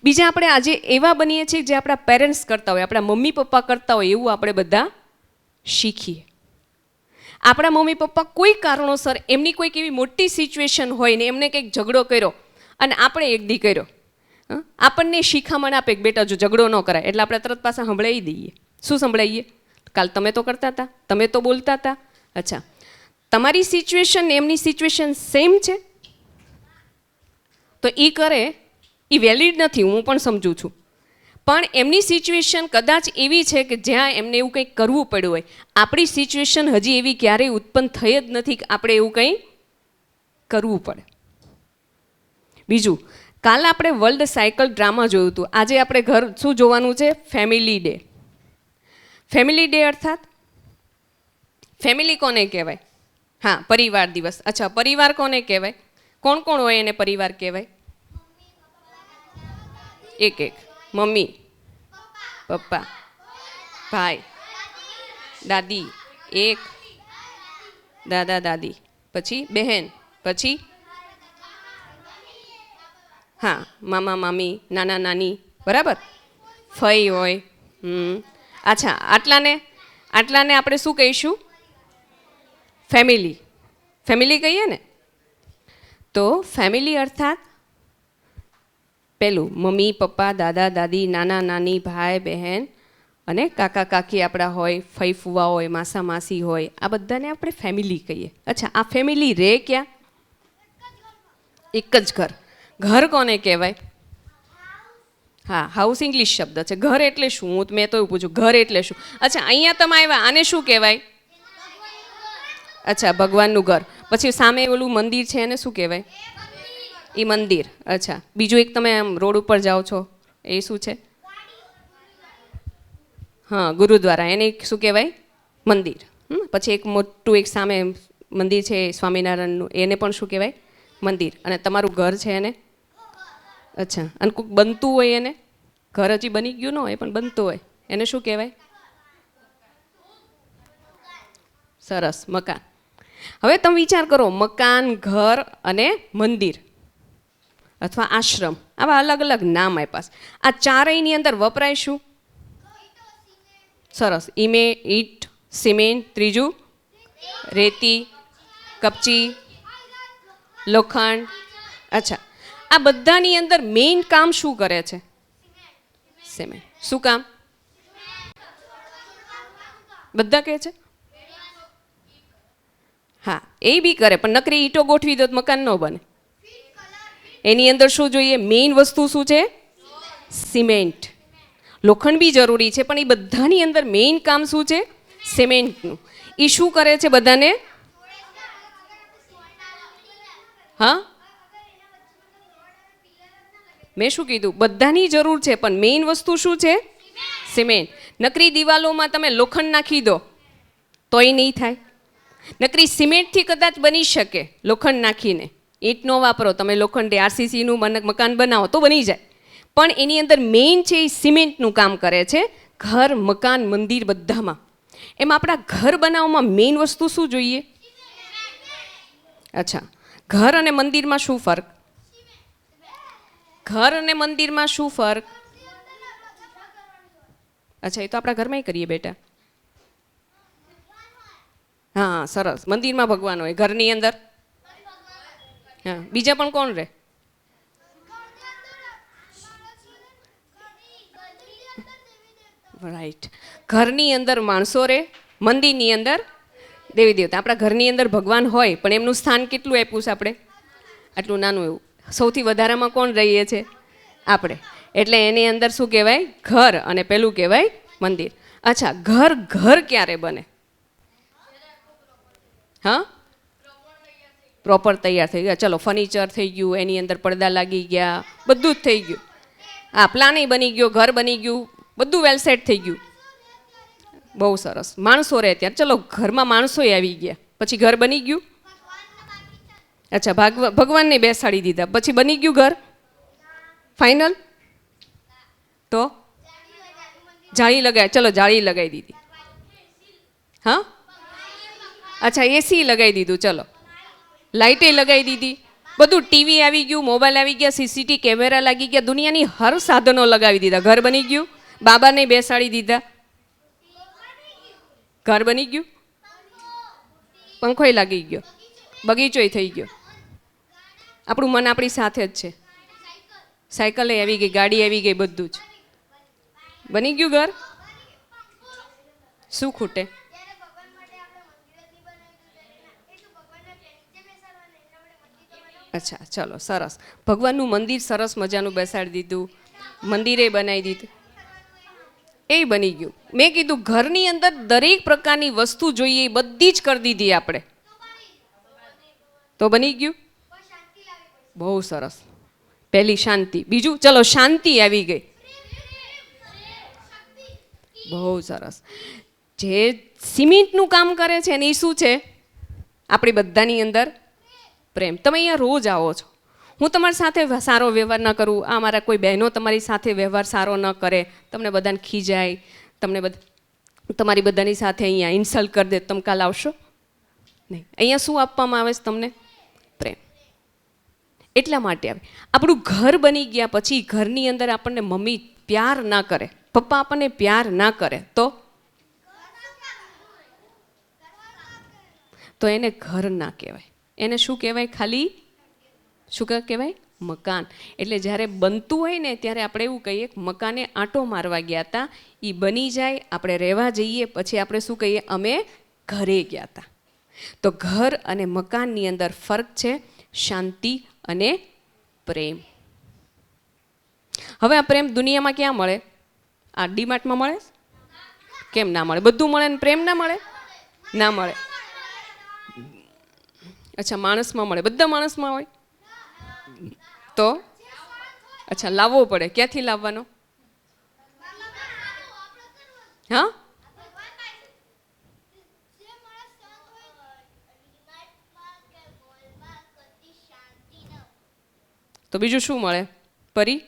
બીજા આપણે આજે એવા બનીએ છીએ જે આપણા પેરેન્ટ્સ કરતા હોય, આપણા મમ્મી પપ્પા કરતા હોય એવું આપણે બધા શીખીએ. આપણા મમ્મી પપ્પા કોઈ કારણોસર એમની કોઈક એવી મોટી સિચ્યુએશન હોય ને એમને કંઈક ઝઘડો કર્યો અને આપણે એક દી કર્યો, આપણને શિખામણ આપે કે બેટા જો ઝઘડો ન કરાય, એટલે આપણે તરત પાછા સંભળાવી દઈએ. શું સંભળાવીએ? કાલ તમે તો કરતા હતા, તમે તો બોલતા હતા. અચ્છા, તમારી સિચ્યુએશન ને એમની સિચ્યુએશન સેમ છે તો એ કરે એ વેલિડ નથી, હું પણ સમજું છું. પણ એમની સિચ્યુએશન કદાચ એવી છે કે જ્યાં એમને એવું કંઈક કરવું પડ્યું હોય. આપણી સિચ્યુએશન હજી એવી ક્યારેય ઉત્પન્ન થઈ જ નથી કે આપણે એવું કંઈ કરવું પડે. બીજું, કાલે આપણે વર્લ્ડ સાયકલ ડ્રામા જોયું હતું. આજે આપણે ઘર શું જોવાનું છે? Family day. ફેમિલી ડે અર્થાત ફેમિલી કોને કહેવાય? હા, પરિવાર દિવસ. અચ્છા, પરિવાર કોને કહેવાય? કોણ કોણ હોય એને પરિવાર કહેવાય? એક એક. મમ્મી પપ્પા, ભાઈ, દાદી, એક દાદા દાદી, પછી બહેન, પછી હા મામા મામી, નાના નાની, બરાબર, ફઈ હોય. અચ્છા, આટલાને આપણે શું કહીશું? ફેમિલી. ફેમિલી કહીએ ને. તો ફેમિલી અર્થાત પહેલું મમ્મી પપ્પા, દાદા દાદી, નાના નાની, ભાઈ બહેન અને કાકા કાકી આપણા હોય, ફઈ ફુવા હોય, માસા માસી હોય, આ બધાને આપણે ફેમિલી કહીએ. અચ્છા, આ ફેમિલી રહે ક્યાં? એક જ ઘર. ઘર કોને કહેવાય? હા, હાઉસ ઇંગ્લિશ શબ્દ છે. ઘર એટલે શું? મેં તો એવું પૂછ્યું, ઘર એટલે શું? અચ્છા, અહીંયા તમે આવ્યા, આને શું કહેવાય? અચ્છા, ભગવાનનું ઘર. પછી સામે ઓલું મંદિર છે એને શું કહેવાય? એ મંદિર. અચ્છા, બીજું એક તમે આમ રોડ ઉપર જાઓ છો એ શું છે? હા, ગુરુદ્વારા. એને શું કહેવાય? મંદિર. પછી એક મોટું એક સામે મંદિર છે સ્વામિનારાયણનું, એને પણ શું કહેવાય? મંદિર. અને તમારું ઘર છે એને? અચ્છા, અને કોઈક બનતું હોય એને? ઘર હજી બની ગયું ન હોય પણ બનતું હોય એને શું કહેવાય? સરસ, મકાન. હવે તમે વિચાર કરો, મકાન, ઘર અને મંદિર અથવા આશ્રમ, આવા અલગ અલગ નામ આપ્યા છે. આ ચારેયની અંદર વપરાય શું? સરસ, ઈટ, સિમેન્ટ, ત્રીજું રેતી, કપચી, લોખંડ. અચ્છા, આ બધાની અંદર મેઇન કામ શું કરે છે? સિમેન્ટ. શું કામ? બધા કહે છે હા, એ બી કરે, પણ નકરી ઈંટો ગોઠવી દો તો મકાન ન બને. એની અંદર શું જોઈએ? મેઇન વસ્તુ શું છે? સિમેન્ટ. લોખંડ બી જરૂરી છે, પણ એ બધાની અંદર મેઇન કામ શું છે? સિમેન્ટનું. એ શું કરે છે બધાને? હા, મેં શું કીધું? બધાની જરૂર છે, પણ મેઇન વસ્તુ શું છે? સિમેન્ટ. નકરી દિવાલોમાં તમે લોખંડ નાખી દો તોય નહીં થાય. નકરી સિમેન્ટથી કદાચ બની શકે લોખંડ નાખીને, ઈંટ ન વાપરો તમે, લોખંડે આરસીસીનું મકાન બનાવો તો બની જાય, પણ એની અંદર મેઇન છે એ સિમેન્ટનું કામ કરે છે. ઘર, મકાન, મંદિર બધામાં. એમાં આપણા ઘર બનાવવામાં મેઇન વસ્તુ શું જોઈએ? અચ્છા, ઘર અને મંદિરમાં શું ફરક? ઘર અને મંદિરમાં શું ફરક? અચ્છા, એ તો આપણા ઘરમાં કરીએ બેટા. હા, સરસ. મંદિરમાં ભગવાન હોય, ઘરની અંદર હા, બીજા પણ કોણ રહે? રાઈટ. ઘરની અંદર માણસો રહે, મંદિરની અંદર દેવી દેવતા. આપણા ઘરની અંદર ભગવાન હોય, પણ એમનું સ્થાન કેટલું આપ્યું છે આપણે? આટલું નાનું એવું. સૌથી વધારામાં કોણ રહીએ છે? આપણે. એટલે એની અંદર શું કહેવાય? ઘર, અને પેલું કહેવાય મંદિર. અચ્છા, ઘર ઘર ક્યારે બને? હા, પ્રોપર તૈયાર થઈ ગયા. ચલો, ફર્નિચર થઈ ગયું, એની અંદર પડદા લાગી ગયા, બધું જ થઈ ગયું. હા, પ્લાન બની ગયો, ઘર બની ગયું, બધું વેલ સેટ થઈ ગયું. બહુ સરસ. માણસો રહે ત્યાં. ચલો, ઘરમાં માણસો આવી ગયા, પછી ઘર બની ગયું. અચ્છા, ભગવાનને બેસાડી દીધા, પછી બની ગયું ઘર ફાઇનલ? તો જાળી લગાવી. ચલો, જાળી લગાવી દીધી. હા, અચ્છા, એસી લગાવી દીધું. ચલો, લાઇટે લગાવી દીધી, બધું. ટીવી આવી ગયું, મોબાઈલ આવી ગયા, સીસીટીવી કેમેરા લાગી ગયા, દુનિયાની હર સાધનો લગાવી દીધા. ઘર બની ગયું. બાબાને બેસાડી દીધા, ઘર બની ગયું. પંખોય લાગી ગયો, બગીચોય થઈ ગયો. આપણું મન આપણી સાથે જ છે. સાયકલે આવી ગઈ, ગાડી આવી ગઈ, બધું જ બની ગયું ઘર. શું ખૂટે? અચ્છા, ચલો, સરસ. ભગવાનનું મંદિર સરસ મજાનું બેસાડી દીધું, મંદિરે બનાવી દીધું, એ બની ગયું. મેં કીધું ઘરની અંદર દરેક પ્રકારની વસ્તુ જોઈએ એ બધી જ કરી દીધી આપણે, તો બની ગયું. બહુ સરસ. પહેલી શાંતિ. બીજું, ચલો, શાંતિ આવી ગઈ. બહુ સરસ. જે સિમેન્ટનું કામ કરે છે ને એ શું છે? આપણી બધાની અંદર પ્રેમ. તમે અહીંયા રોજ આવો છો, હું તમારી સાથે સારો વ્યવહાર ન કરું, આ મારા કોઈ બહેનો તમારી સાથે વ્યવહાર સારો ન કરે, તમને બધાને ખીજાય, તમને તમારી બધાની સાથે અહીંયા ઇન્સલ્ટ કરી દે, તમે કાલ આવશો નહીં. અહીંયા શું આપવામાં આવે છે તમને? પ્રેમ. એટલા માટે આવે. આપણું ઘર બની ગયા પછી ઘરની અંદર આપણને મમ્મી પ્યાર ના કરે, પપ્પા આપણને પ્યાર ના કરે, તો એને ઘર ના કહેવાય. એને શું કહેવાય? ખાલી શું કહેવાય? મકાન. એટલે જ્યારે બનતું હોય ને ત્યારે આપણે એવું કહીએ કે મકાને આંટો મારવા ગયા હતા, એ બની જાય, આપણે રહેવા જઈએ, પછી આપણે શું કહીએ? અમે ઘરે ગયા હતા. તો ઘર અને મકાનની અંદર ફરક છે, શાંતિ અને પ્રેમ. હવે આ પ્રેમ દુનિયામાં ક્યાં મળે? આ ડીમાર્ટમાં મળે? કેમ ના મળે? બધું મળે ને પ્રેમ ના મળે? ના મળે. અચ્છા, માણસમાં મળે. બધા માણસમાં હોય તો? અચ્છા, લાવવો પડે. ક્યાંથી લાવવાનો? હા, તો બીજું શું મળે? પરી?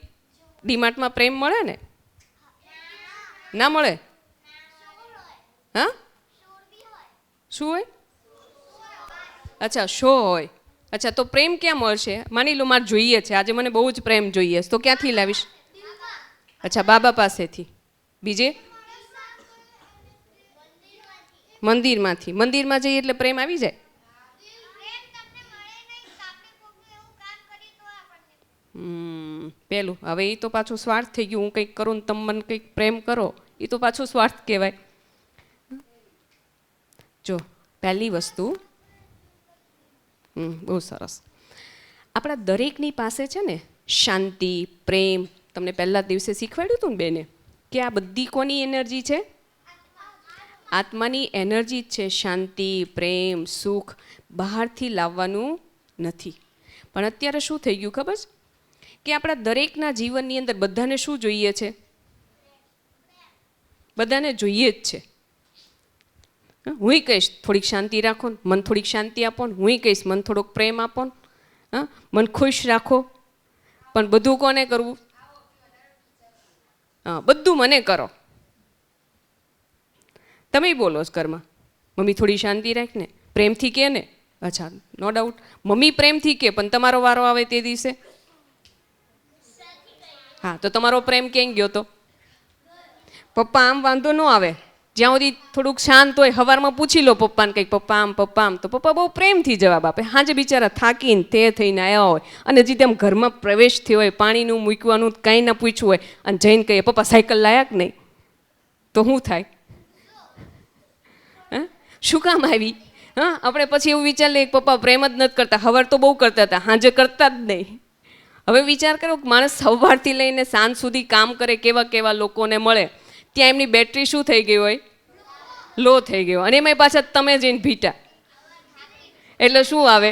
ડીમાર્ટમાં પ્રેમ મળે ને? ના મળે? હા, શું હોય? અચ્છા, શો હોય. અચ્છા, તો પ્રેમ ક્યાં મળશે? માની લો મારે જોઈએ છે આજે, મને બહુ જ પ્રેમ જોઈએ છે, તો ક્યાંથી લાવીશ? અચ્છા, બાબા પાસેથી. બીજે? મંદિરમાંથી. મંદિરમાં જઈએ એટલે પ્રેમ આવી જાય? પેલું. હવે એ તો પાછું સ્વાર્થ થઈ ગયું. હું કંઈક કરું ને તમે મને કંઈક પ્રેમ કરો, એ તો પાછું સ્વાર્થ કહેવાય. જો, પહેલી વસ્તુ બહુ સરસ. આપણા દરેકની પાસે છે ને શાંતિ, પ્રેમ. તમને પહેલા દિવસે શીખવાડ્યું હતું ને બેને કે આ બધી કોની એનર્જી છે? આત્માની એનર્જી જ છે શાંતિ, પ્રેમ, સુખ, બહારથી લાવવાનું નથી. પણ અત્યારે શું થઈ ગયું ખબર છે કે આપણા દરેકના જીવનની અંદર બધાને શું જોઈએ છે? બધાને જોઈએ જ છે. હુંય કહીશ થોડીક શાંતિ રાખો ને, મન થોડીક શાંતિ આપો ને, હુંય કહીશ મન થોડોક પ્રેમ આપો ને, હા, મન ખુશ રાખો. પણ બધું કોને કરવું? હા, બધું મને કરો. તમે બોલો છો ઘરમાં, મમ્મી થોડી શાંતિ રાખ ને, પ્રેમથી કહે ને. અચ્છા, નો ડાઉટ મમ્મી પ્રેમથી કહે, પણ તમારો વારો આવે તે દિવસે, હા, તો તમારો પ્રેમ ક્યાં ગયો? તો પપ્પા આમ વાંધો ન આવે જ્યાં સુધી થોડુંક શાંત હોય. સવારમાં પૂછી લો પપ્પાને કંઈક, પપ્પા આમ, તો પપ્પા બહુ પ્રેમથી જવાબ આપે. હાજે બિચારા થાકીને તે થઈને આવ્યા હોય અને જે તેમ ઘરમાં પ્રવેશ થયો હોય, પાણીનું મૂકવાનું કાંઈ ના પૂછ્યું હોય, અને જઈને કહીએ પપ્પા સાયકલ લાયા કે નહીં, તો શું થાય? શું કામ આવી? હા, આપણે પછી એવું વિચાર લઈએ પપ્પા પ્રેમ જ નથી કરતા. સવાર તો બહુ કરતા હતા, સાંજે કરતા જ નહીં. હવે વિચાર કરો કે માણસ સવારથી લઈને સાંજ સુધી કામ કરે, કેવા કેવા લોકોને મળે, ત્યાં એમની બેટરી શું થઈ ગઈ હોય? લો થઈ ગયો. અને એમાં પાછા તમે જઈને ભીટા, એટલે શું આવે?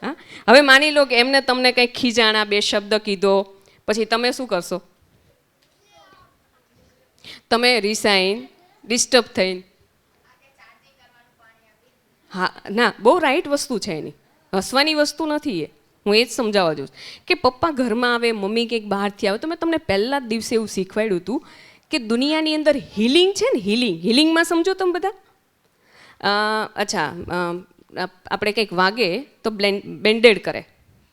હા, હવે માની લો કે એમને તમને કંઈક ખીજાણા, બે શબ્દ કીધો, પછી તમે શું કરશો? તમે રિસાઈન, ડિસ્ટર્બ થઈને, હા ના, બહુ રાઈટ વસ્તુ છે એની, હસવાની વસ્તુ નથી એ. હું એ જ સમજાવવા જાઉં કે પપ્પા ઘરમાં આવે, મમ્મી કંઈક બહારથી આવે, તો મેં તમને પહેલા જ દિવસે એવું શીખવાડ્યું હતું કે દુનિયાની અંદર હિલિંગ છે ને, હિલિંગમાં સમજો તમે બધા. અચ્છા, આપણે કંઈક વાગે તો બેન્ડેડ કરે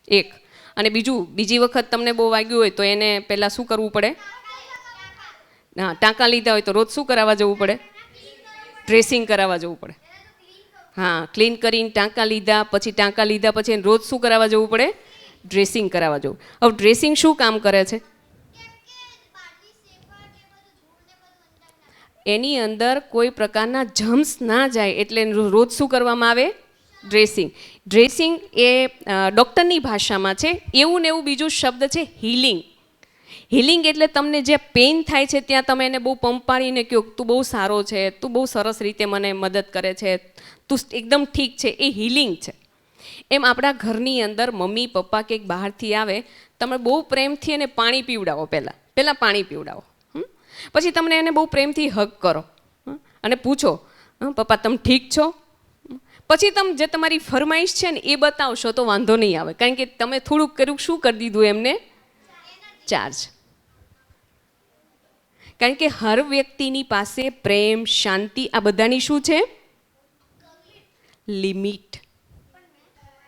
એક, અને બીજી વખત તમને બહુ વાગ્યું હોય તો એને પહેલાં શું કરવું પડે? હા, ટાંકા લીધા હોય તો રોજ શું કરાવવા જવું પડે? ડ્રેસિંગ કરાવવા જવું પડે. હા, ક્લીન કરીને ટાંકા લીધા પછી એને રોજ શું કરાવવા જવું પડે? ડ્રેસિંગ કરાવવા જવું. હવે ડ્રેસિંગ શું કામ કરે છે? એની અંદર કોઈ પ્રકારના જમ્સ ના જાય એટલે રોજ શું કરવામાં આવે? ડ્રેસિંગ. ડ્રેસિંગ એ ડૉક્ટરની ભાષામાં છે. એવું ને એવું બીજું શબ્દ છે હિલિંગ. હિલિંગ એટલે તમને જે પેઇન થાય છે ત્યાં તમે એને બહુ પંપાડીને કહો તું બહુ સારો છે, તું બહુ સરસ રીતે મને મદદ કરે છે, તું એકદમ ઠીક છે, એ હિલિંગ છે. એમ આપણા ઘરની અંદર મમ્મી પપ્પા કંઈક બહારથી આવે, તમે બહુ પ્રેમથી એને પાણી પીવડાવો. પહેલાં પાણી પીવડાવો, પછી તમને એને બહુ પ્રેમથી હગ કરો અને પૂછો પપ્પા તમે ઠીક છો? પછી તમે જે તમારી ફરમાઈશ છે ને એ બતાવશો તો વાંધો નહીં આવે, કારણ કે તમે થોડુંક કર્યું, શું કરી દીધું એમને? ચાર્જ. કારણ કે હર વ્યક્તિની પાસે પ્રેમ, શાંતિ આ બધાની શું છે? લિમિટ.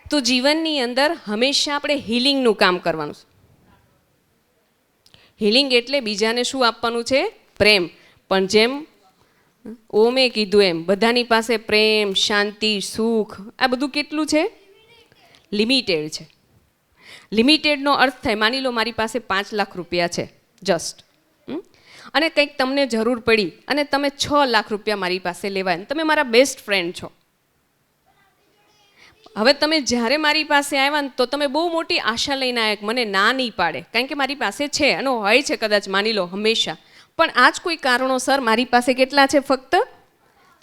તો જીવનની અંદર હંમેશા આપણે હિલિંગનું કામ કરવાનું છે. હિલિંગ એટલે બીજાને શું આપવાનું છે? પ્રેમ. પણ જેમ ઓમે કીધું એમ બધાની પાસે પ્રેમ, શાંતિ, સુખ આ બધું કેટલું છે? લિમિટેડ છે. લિમિટેડનો અર્થ થાય, માની લો મારી પાસે 5 લાખ રૂપિયા છે જસ્ટ, અને કંઈક તમને જરૂર પડી અને તમે 6 લાખ રૂપિયા મારી પાસે લેવાય, તમે મારા બેસ્ટ ફ્રેન્ડ છો. હવે તમે જ્યારે મારી પાસે આવ્યા ને તો તમે બહુ મોટી આશા લઈને આવ્યા, મને ના નહીં પાડે, કારણ કે મારી પાસે છે અને હોય છે કદાચ માની લો હંમેશા, પણ આ જ કોઈ કારણોસર મારી પાસે કેટલા છે? ફક્ત.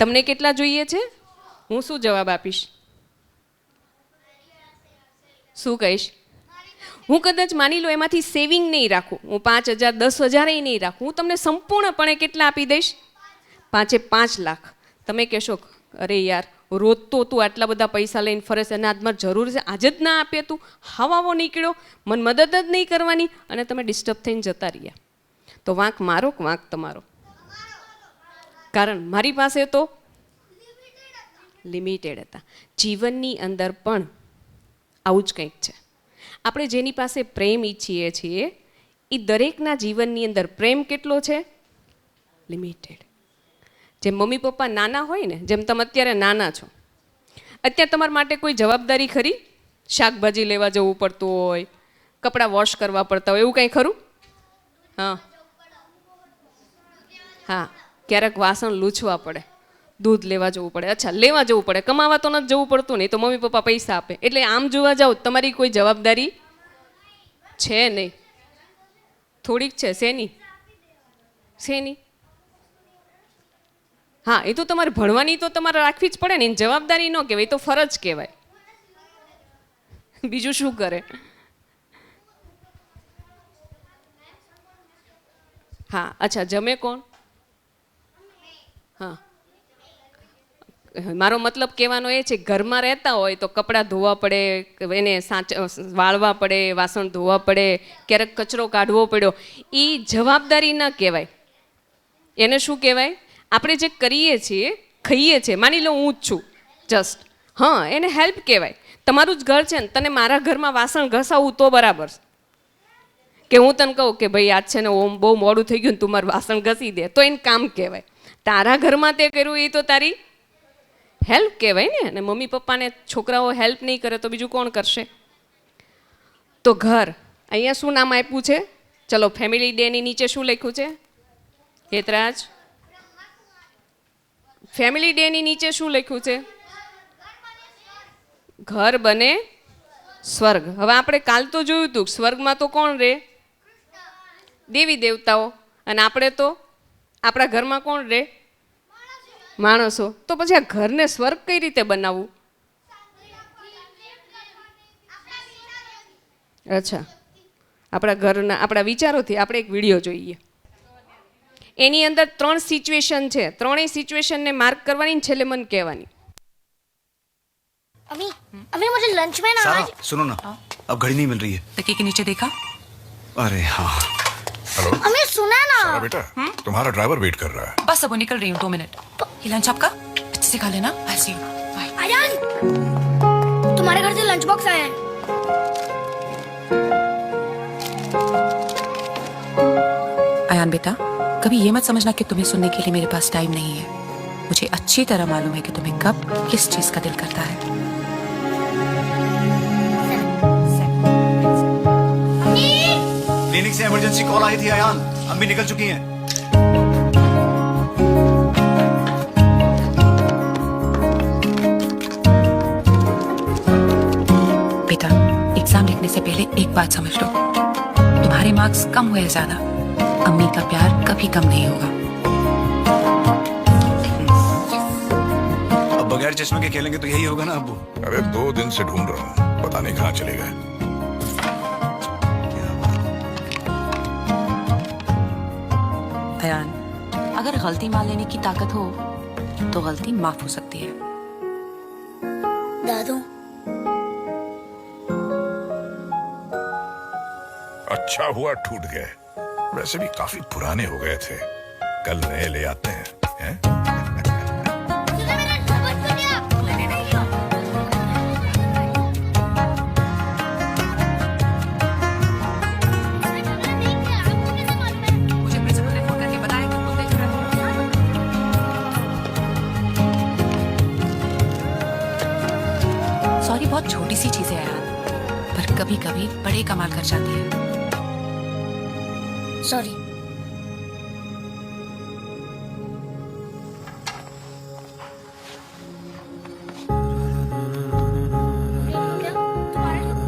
તમને કેટલા જોઈએ છે? હું શું જવાબ આપીશ? શું કહીશ? હું કદાચ માની લો એમાંથી સેવિંગ નહીં રાખું, હું 5,000 10,000 નહીં રાખું, હું તમને સંપૂર્ણપણે કેટલા આપી દઈશ? 5 લાખ. તમે કહેશો અરે યાર રોજ તો તું આટલા બધા પૈસા લઈને ફરે છે અને આજમાં જરૂર છે, આજે જ ના આપે, તું હાવ નીકળ્યો, મને મદદ જ નહીં કરવાની, અને તમે ડિસ્ટર્બ થઈને જતા રહ્યા. તો વાંક મારો કે વાંક તમારો? કારણ મારી પાસે તો લિમિટેડ હતા. જીવનની અંદર પણ આવું જ કંઈક છે. આપણે જેની પાસે પ્રેમ ઈચ્છીએ છીએ એ દરેકના જીવનની અંદર પ્રેમ કેટલો છે? લિમિટેડ. જેમ મમ્મી પપ્પા નાના હોય ને, જેમ તમે અત્યારે નાના છો, અત્યારે તમારા માટે કોઈ જવાબદારી ખરી? શાકભાજી લેવા જવું પડતું હોય, કપડાં વોશ કરવા પડતા હોય, એવું કંઈ ખરું? હા હા, ક્યારેક વાસણ લૂછવા પડે, દૂધ લેવા જવું પડે. અચ્છા, લેવા જવું પડે, કમાવા તો નથી જવું પડતું નહીં, તો મમ્મી પપ્પા પૈસા આપે, એટલે આમ જોવા જાઓ તમારી કોઈ જવાબદારી છે નહીં. થોડીક છે. શેની? હા, એ તો તમારે ભણવાની તો તમારે રાખવી જ પડે ને, એની જવાબદારી ન કહેવાય, એ તો ફરજ કહેવાય. બીજું શું કરે? હા, અચ્છા, જમે કોણ? હા, મારો મતલબ કહેવાનો એ છે, ઘરમાં રહેતા હોય તો કપડાં ધોવા પડે, એને વાળવા પડે, વાસણ ધોવા પડે, ક્યારેક કચરો કાઢવો પડ્યો, એ જવાબદારી ન કહેવાય. એને શું કહેવાય? આપણે જે કરીએ છીએ, ખાઈએ છીએ, માની લો હું જ છું જસ્ટ, હા, એને હેલ્પ કહેવાય. તમારું જ ઘર છે ને, તને મારા ઘરમાં વાસણ ઘસાવું તો બરાબર કે હું તને કહું કે ભાઈ આજ છે ને ઓમ બહુ મોડું થઈ ગયું ને તું મારું વાસણ ઘસી દે, તો એને કામ કહેવાય. તારા ઘરમાં તે કર્યું એ તો તારી હેલ્પ કહેવાય ને. અને મમ્મી પપ્પાને છોકરાઓ હેલ્પ નહીં કરે તો બીજું કોણ કરશે? તો ઘર, અહીંયા શું નામ આપ્યું છે? ચલો, ફેમિલી ડેની નીચે શું લખ્યું છે? હેતરાજ, ફેમિલી ડેની નીચે શું લખ્યું છે? ઘર બને સ્વર્ગ. હવે આપણે કાલ તો જોયું હતું, સ્વર્ગમાં તો કોણ રહે? દેવી દેવતાઓ. અને આપણે તો આપણા ઘરમાં કોણ રહે? માણસો. તો પછી આ ઘરને સ્વર્ગ કઈ રીતે બનાવવું? અચ્છા, આપણા ઘરના આપણા વિચારોથી આપણે એક વિડીયો જોઈએ. એની અંદર 3 સિચ્યુએશન છે, ત્રણેય સિચ્યુએશનને માર્ક કરવાની, છેલ્લે મને કહેવાની. अभी अभी मुझे लंच में ना सारा आज सुनो ना, अब घड़ी नहीं मिल रही है. तकिए के नीचे देखा? अरे हाँ. हेलो अम्मी सुना ना सारा बेटा, तुम्हारा ड्राइवर वेट कर रहा है. बस अब वो निकल रही हूँ, 2 मिनट. ये लंच आपका अच्छे से खा लेना. आई सी यू. बाय. आयान तुम्हारे घर से लंच बॉक्स आया है. आयान बेटा, कभी ये मत समझना कि तुम्हें सुनने के लिए मेरे पास टाइम नहीं है. मुझे अच्छी तरह मालूम है कि तुम्हें कब किस चीज का दिल करता है. क्लिनिक से इमरजेंसी कॉल आई थी अयान, अम्मी निकल चुकी हैं. बेटा, एग्जाम लिखने से पहले एक बात समझ लो, तुम्हारे मार्क्स कम हुए ज्यादा, अम्मी का प्यार कभी कम नहीं होगा. अब बगैर चश्मे के खेलेंगे तो यही होगा ना अब्बू. अरे 2 दिन से ढूंढ रहा हूँ, पता नहीं कहाँ चले गए. अयान, अगर गलती मान लेने की ताकत हो तो गलती माफ हो सकती है. दादू अच्छा हुआ टूट गए, वैसे भी काफी पुराने हो गए थे. कल नए ले आते हैं. मुझे प्रिंसिपल ने फोन करके बताया कि तुम देख रहे हो. सॉरी बहुत छोटी सी चीज है यार, पर कभी कभी बड़े कमाल कर जाती है. सॉरी.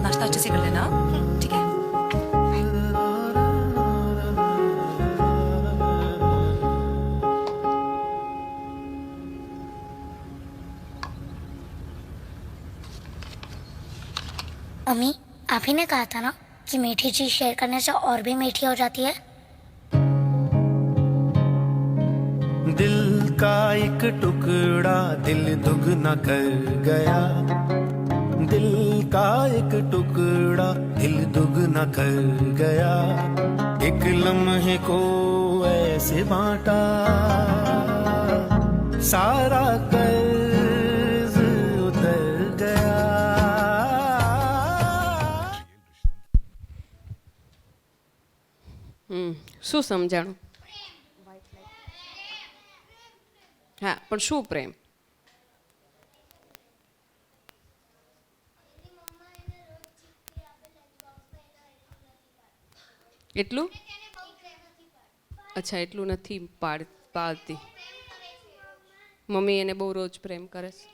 नाश्ता अच्छे से कर लेना, ठीक है? अम्मी, आप ही ने कहा था ना कि मीठी चीज शेयर करने से और भी मीठी हो जाती है. दिल का एक टुकड़ा दिल दुगना कर गया. दिल का एक टुकड़ा दिल दुगना कर गया. एक लम्हे को ऐसे बांटा, सारा कर्ज उतर गया. શું સમજાણું? હા, પણ શું પ્રેમ? એટલું? અચ્છા, એટલું નથી પાળતી. મમ્મી એને બહુ રોજ પ્રેમ કરે છે.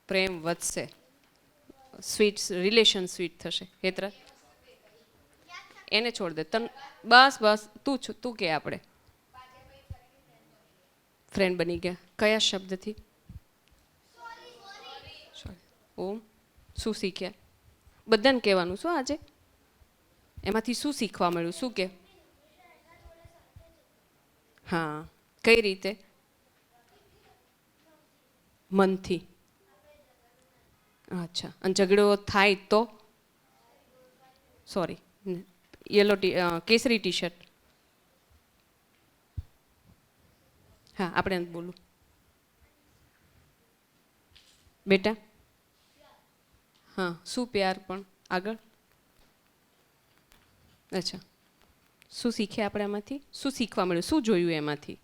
પ્રેમ વધશે. સ્વીટ રિલેશન સ્વીટ થશે. હેતરા એને છોડ દે તન. બસ બસ તું કે આપણે ફ્રેન્ડ બની ગયા. કયા શબ્દથી? ઓમ. શું શીખ્યા? બધાને કહેવાનું શું આજે? એમાંથી શું શીખવા મળ્યું? શું કે? હા, કઈ રીતે? મનથી. અચ્છા, અને ઝઘડો થાય તો? સોરી, યલો કેસરી ટી શર્ટ. હા, આપણે બોલું બેટા. હા, શું પ્યાર પણ આગળ? અચ્છા, શું શીખ્યા આપણે એમાંથી? શું શીખવા મળ્યું? શું જોયું એમાંથી?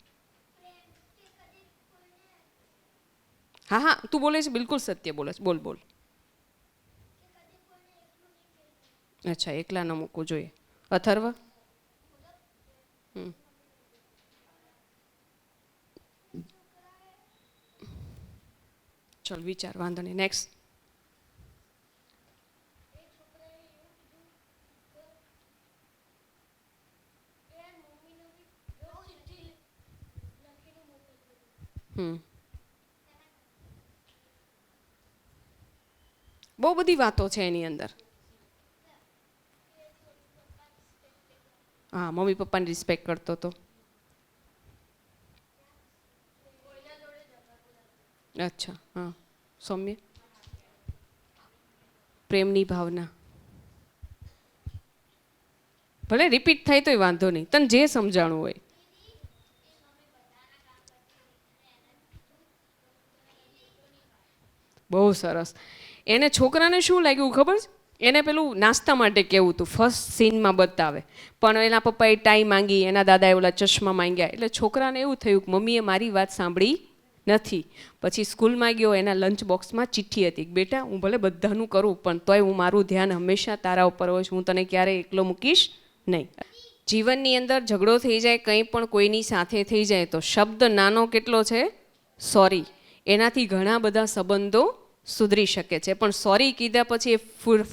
હા હા, તું બોલે છે બિલકુલ સત્ય બોલે છે. બોલ બોલ. અચ્છા, એકલા ન મૂકવું જોઈએ. અથર્વ? ચલ વિચાર, વાંધો નહીં. નેક્સ્ટ. બહુ બધી વાતો છે એની અંદર. હા, મમ્મી પપ્પાની રિસ્પેક્ટ કરતો હતો. અચ્છા, હા. સૌમ્ય? પ્રેમની ભાવના. ભલે રિપીટ થાય તોય વાંધો નહીં, તને જે સમજાણું હોય. બહુ સરસ. એને છોકરાને શું લાગ્યું ખબર છે? એને પેલું નાસ્તા માટે કેવું હતું, ફર્સ્ટ સીનમાં બતાવે. પણ એના પપ્પાએ ટાઈ માંગી, એના દાદાએ ઓલા ચશ્મા માંગ્યા. એટલે છોકરાને એવું થયું કે મમ્મીએ મારી વાત સાંભળી નથી. પછી સ્કૂલમાં ગયો, એના લંચ બોક્સમાં ચિઠ્ઠી હતી કે બેટા, હું ભલે બધાનું કરું પણ તોય હું મારું ધ્યાન હંમેશા તારા ઉપર હોય છે, હું તને ક્યારેય એકલો મૂકીશ નહીં. જીવનની અંદર ઝઘડો થઈ જાય, કંઈ પણ કોઈની સાથે થઈ જાય તો શબ્દ નાનો કેટલો છે? સોરી. એનાથી ઘણા બધા સંબંધો સુધરી શકે છે. પણ સોરી કીધા પછી એ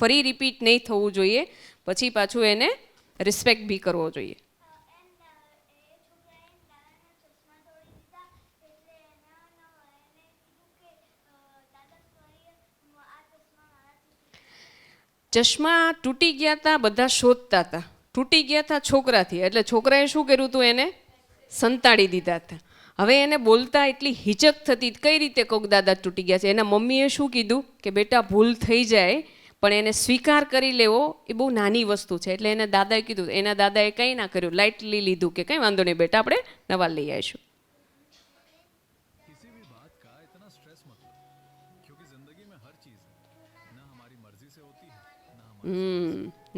ફરી રિપીટ નહીં થવું જોઈએ. પછી પાછું એને રિસ્પેક્ટ બી કરવો જોઈએ. ચશ્મા તૂટી ગયા હતા, બધા શોધતા હતા. તૂટી ગયા હતા છોકરાથી, એટલે છોકરાએ શું કર્યું હતું? એને સંતાડી દીધા હતા. હવે એને બોલતા એટલી હિચક થતી, કઈ રીતે કોક દાદા તૂટી ગયા છે. એના મમ્મીએ શું કીધું કે બેટા ભૂલ થઈ જાય પણ એને સ્વીકાર કરી લેવો એ બહુ નાની વસ્તુ છે. એટલે એને દાદાએ કીધું. એના દાદાએ કંઈ ના કર્યું, લાઇટલી લીધું કે કંઈ વાંધો નહીં બેટા, આપણે નવા લઈ આવીશું.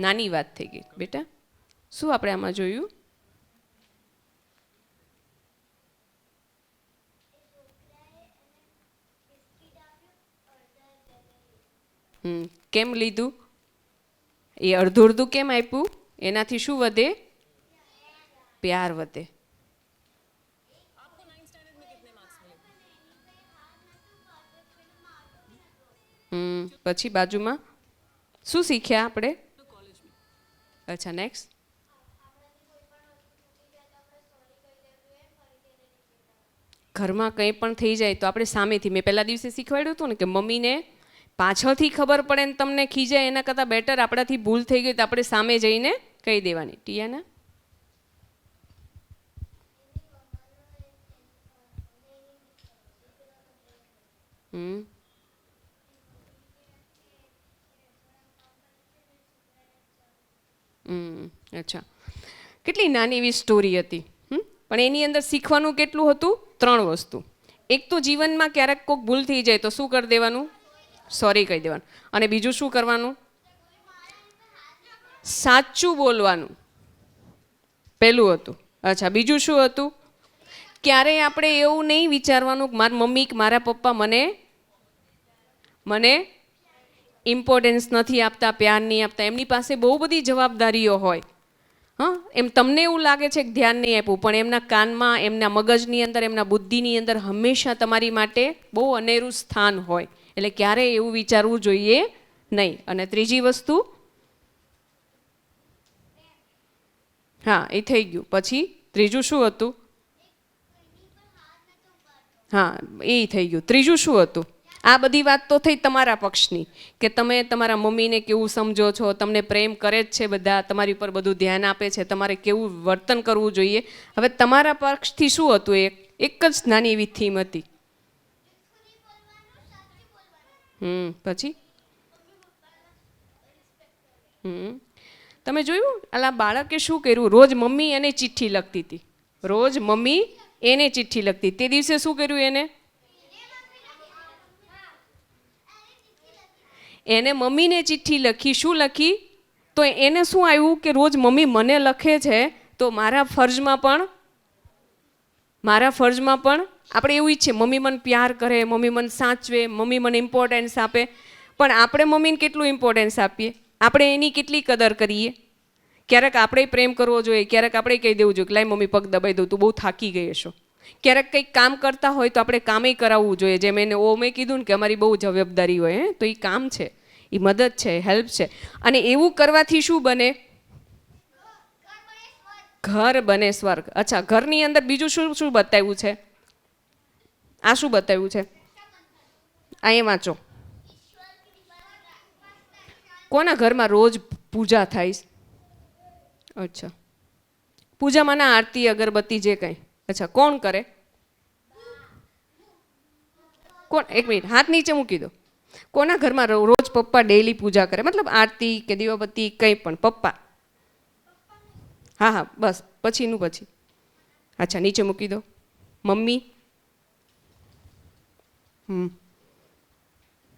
નાની વાત થઈ ગઈ બેટા. શું આપણે આમાં જોયું? કેમ લીધું? એ અડધું અડધું કેમ આપ્યું? એનાથી શું વધે? પ્યાર વધે. પછી બાજુમાં શું શીખ્યા આપણે? અચ્છા, નેક્સ્ટ. ઘરમાં કંઈ પણ થઈ જાય તો આપણે સામેથી, મેં પહેલા દિવસે શીખવાડ્યું હતું ને કે મમ્મીને પાછળથી ખબર પડે ને તમને ખીજાય એના કરતાં બેટર આપણાથી ભૂલ થઈ ગઈ તો આપણે સામે જઈને કહી દેવાની. ટીયાના? અચ્છા, કેટલી નાની એવી સ્ટોરી હતી. પણ એની અંદર શીખવાનું કેટલું હતું? 3 વસ્તુ. એક તો જીવનમાં ક્યારેક કોઈક ભૂલ થઈ જાય તો શું કરી દેવાનું? સોરી કહી દેવાનું. અને બીજું શું કરવાનું? સાચું બોલવાનું. પહેલું હતું. અચ્છા, બીજું શું હતું? ક્યારેય આપણે એવું નહીં વિચારવાનું કે મારી મમ્મી કે મારા પપ્પા મને ઇમ્પોર્ટન્સ નથી આપતા, પ્યાર નહીં આપતા. એમની પાસે બહુ બધી જવાબદારીઓ હોય. હા, એમ તમને એવું લાગે છે કે ધ્યાન નહીં આપ્યું, પણ એમના કાનમાં, એમના મગજની અંદર, એમના બુદ્ધિની અંદર હંમેશા તમારી માટે બહુ અનેરું સ્થાન હોય. એટલે ક્યારેય એવું વિચારવું જોઈએ નહીં. અને ત્રીજી વસ્તુ, હા એ થઈ ગયું. પછી ત્રીજું શું હતું? હા એ થઈ ગયું. ત્રીજું શું હતું? આ બધી વાત તો થઈ તમારા પક્ષની, કે તમે તમારા મમ્મીને કેવું સમજો છો, તમને પ્રેમ કરે જ છે બધા, તમારી ઉપર બધું ધ્યાન આપે છે, તમારે કેવું વર્તન કરવું જોઈએ. હવે તમારા પક્ષથી શું હતું? એક જ નાની એવી થીમ હતી. પછી તમે જોયું આલા બાળકે શું કર્યું? રોજ મમ્મી એને ચિઠ્ઠી લખતી હતી. રોજ મમ્મી એને ચિઠ્ઠી લખતી. તે દિવસે શું કર્યું એને? એને મમ્મીને ચિઠ્ઠી લખી. શું લખી? તો એને શું આવ્યું કે રોજ મમ્મી મને લખે છે તો મારા ફરજમાં પણ આપણે એવું ઈચ્છીએ મમ્મી મને પ્યાર કરે, મમ્મી મને સાચવે, મમ્મી મને ઇમ્પોર્ટન્સ આપે. પણ આપણે મમ્મીને કેટલું ઇમ્પોર્ટન્સ આપીએ? આપણે એની કેટલી કદર કરીએ? ક્યારેક આપણે પ્રેમ કરવો જોઈએ, ક્યારેક આપણે કહી દેવું જોઈએ કે લાય મમ્મી પગ દબાઈ દઉં, તું બહુ થાકી ગઈ હશો. ક્યારેક કંઈક કામ કરતા હોય તો આપણે કામે કરાવવું જોઈએ. જેમ એને મેં કીધું ને કે અમારી બહુ જવાબદારી હોય, તો એ કામ છે, એ મદદ છે, હેલ્પ છે. અને એવું કરવાથી શું બને? ઘર બને સ્વર્ગ. અચ્છા, ઘરની અંદર બીજું શું શું બતાવ્યું છે? આ શું બતાવ્યું છે? અહીંયા વાંચો. કોના ઘરમાં રોજ પૂજા થાય? અચ્છા, પૂજામાં ના આરતી અગરબત્તી જે કંઈ. અચ્છા, કોણ કરે? કોણ? એક મિનિટ, હાથ નીચે મૂકી દો. કોના ઘરમાં રોજ પપ્પા ડેઈલી પૂજા કરે? મતલબ આરતી કે દીવાબત્તી કંઈ પણ. પપ્પા. હા હા બસ, પછીનું પછી. અચ્છા, નીચે મૂકી દો. મમ્મી?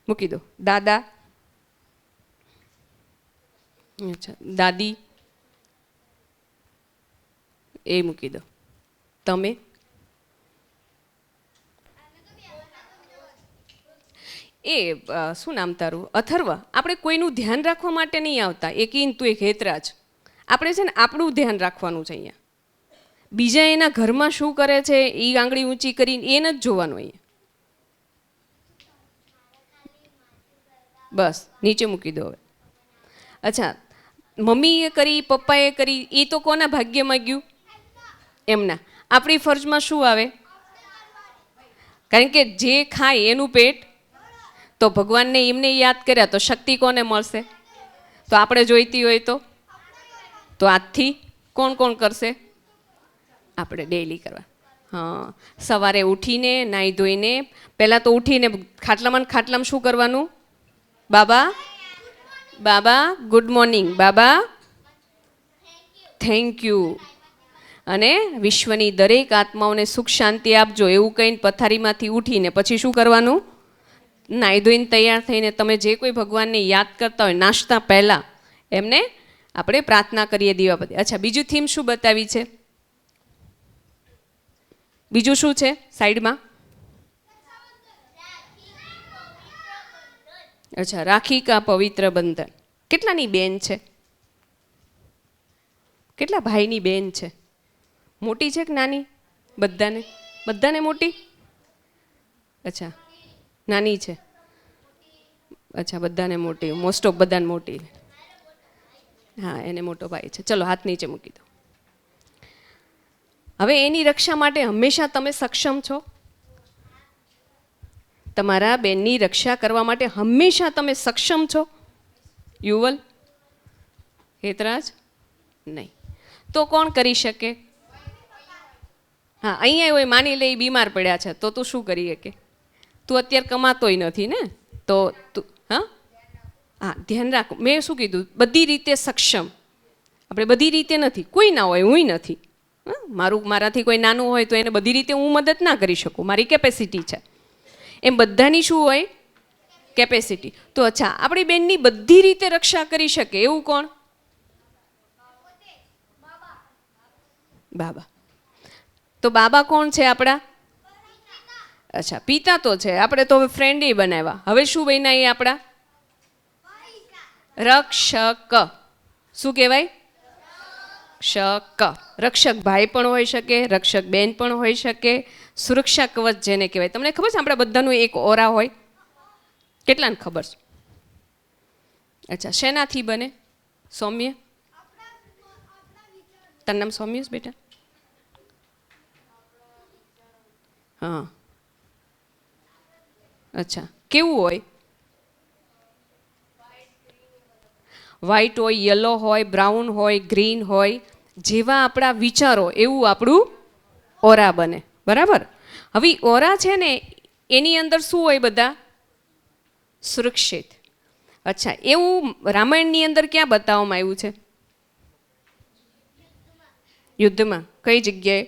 મૂકી દો. દાદા? અચ્છા, દાદી? એ મૂકી દો. તમે? એ શું નામ તારું? અથર્વ. આપણે કોઈનું ધ્યાન રાખવા માટે નહીં આવતા. એક ઇન તું એક હેતરાજ. આપણે છે ને આપણું ધ્યાન રાખવાનું છે અહીંયા. બીજા એના ઘરમાં શું કરે છે એ આંગળી ઊંચી કરીને એ નથી જોવાનું અહીંયા. બસ નીચે મૂકી દો હવે. અચ્છા, મમ્મીએ કરી, પપ્પાએ કરી, એ તો કોના ભાગ્યમાં ગયું? એમના. આપણી ફરજમાં શું આવે? કારણ કે જે ખાય એનું પેટ, તો ભગવાનને એમને યાદ કર્યા તો શક્તિ કોને મળશે? તો આપણે જોઈતી હોય તો આજથી કોણ કોણ કરશે? આપણે ડેઈલી કરવા. હા, સવારે ઉઠીને નાહી ધોઈને પહેલાં તો ઉઠીને ખાટલામાં શું કરવાનું? બાબા બાબા ગુડ મોર્નિંગ, બાબા થેન્ક યુ, અને વિશ્વની દરેક આત્માઓને સુખ શાંતિ આપજો એવું કહીને પથારીમાંથી ઉઠીને પછી શું કરવાનું? નાહી ધોઈને તૈયાર થઈને તમે જે કોઈ ભગવાનને યાદ કરતા હોય નાસ્તા પહેલાં એમને આપણે પ્રાર્થના કરીએ દીવાબત્તી. અચ્છા, બીજું થીમ શું બતાવી છે? બીજું શું છે સાઈડમાં? અચ્છા, રાખી કા પવિત્ર બંધન. કેટલાની બેન છે? કેટલા ભાઈની બેન છે? મોટી છે કે નાની? બધાને મોટી? અચ્છા, નાની છે. અચ્છા, બધાને મોટી. મોસ્ટ ઓફ બધાને મોટી. હા, એને મોટો ભાઈ છે. ચલો હાથ નીચે મૂકી દો. હવે એની રક્ષા માટે હંમેશા તમે સક્ષમ છો? તમારા બેનની રક્ષા કરવા માટે હંમેશા તમે સક્ષમ છો? યુવલ? હેતરાજ? નહીં. તો કોણ કરી શકે? હા, અહીંયા હોય માની લે બીમાર પડ્યા છે તો તું શું કરી શકે? તું અત્યારે કમાતોય નથી ને, તો તું હા ધ્યાન રાખ. મેં શું કીધું? બધી રીતે સક્ષમ. આપણે બધી રીતે નથી. કોઈ ના હોય, હુંય નથી. મારાથી કોઈ નાનું હોય તો એને બધી રીતે હું મદદ ના કરી શકું, મારી કેપેસિટી છે. એમ બધાની શું હોય? કેપેસિટી. તો અચ્છા, આપણી બેનની બધી રીતે રક્ષા કરી શકે એવું કોણ? બાબા. તો બાબા કોણ છે આપણા? અચ્છા, પિતા તો છે. આપણે તો હવે ફ્રેન્ડ બનાવ્યા. હવે શું બન્યા? એ આપણા રક્ષક. શું કહેવાય? શક. રક્ષક ભાઈ પણ હોઈ શકે, રક્ષક બેન પણ હોઈ શકે, સુરક્ષા કવચ જેને કહેવાય. તમને ખબર છે આપણા બધાનું એક ઓરા હોય? કેટલાને ખબર છે? અચ્છા, શેનાથી બને? સૌમ્ય, તારું નામ સૌમ્ય છે બેટા? હા, અચ્છા, કેવું હોય? વ્હાઈટ હોય, યલો હોય, બ્રાઉન હોય, ગ્રીન હોય. જેવા આપણા વિચારો એવું આપણું ઓરા બને, બરાબર? હવે ઓરા છે ને એની અંદર શું હોય? બધા સુરક્ષિત. અચ્છા, એવું રામાયણની અંદર ક્યાં બતાવવામાં આવ્યું છે? યુદ્ધમાં. કઈ જગ્યાએ?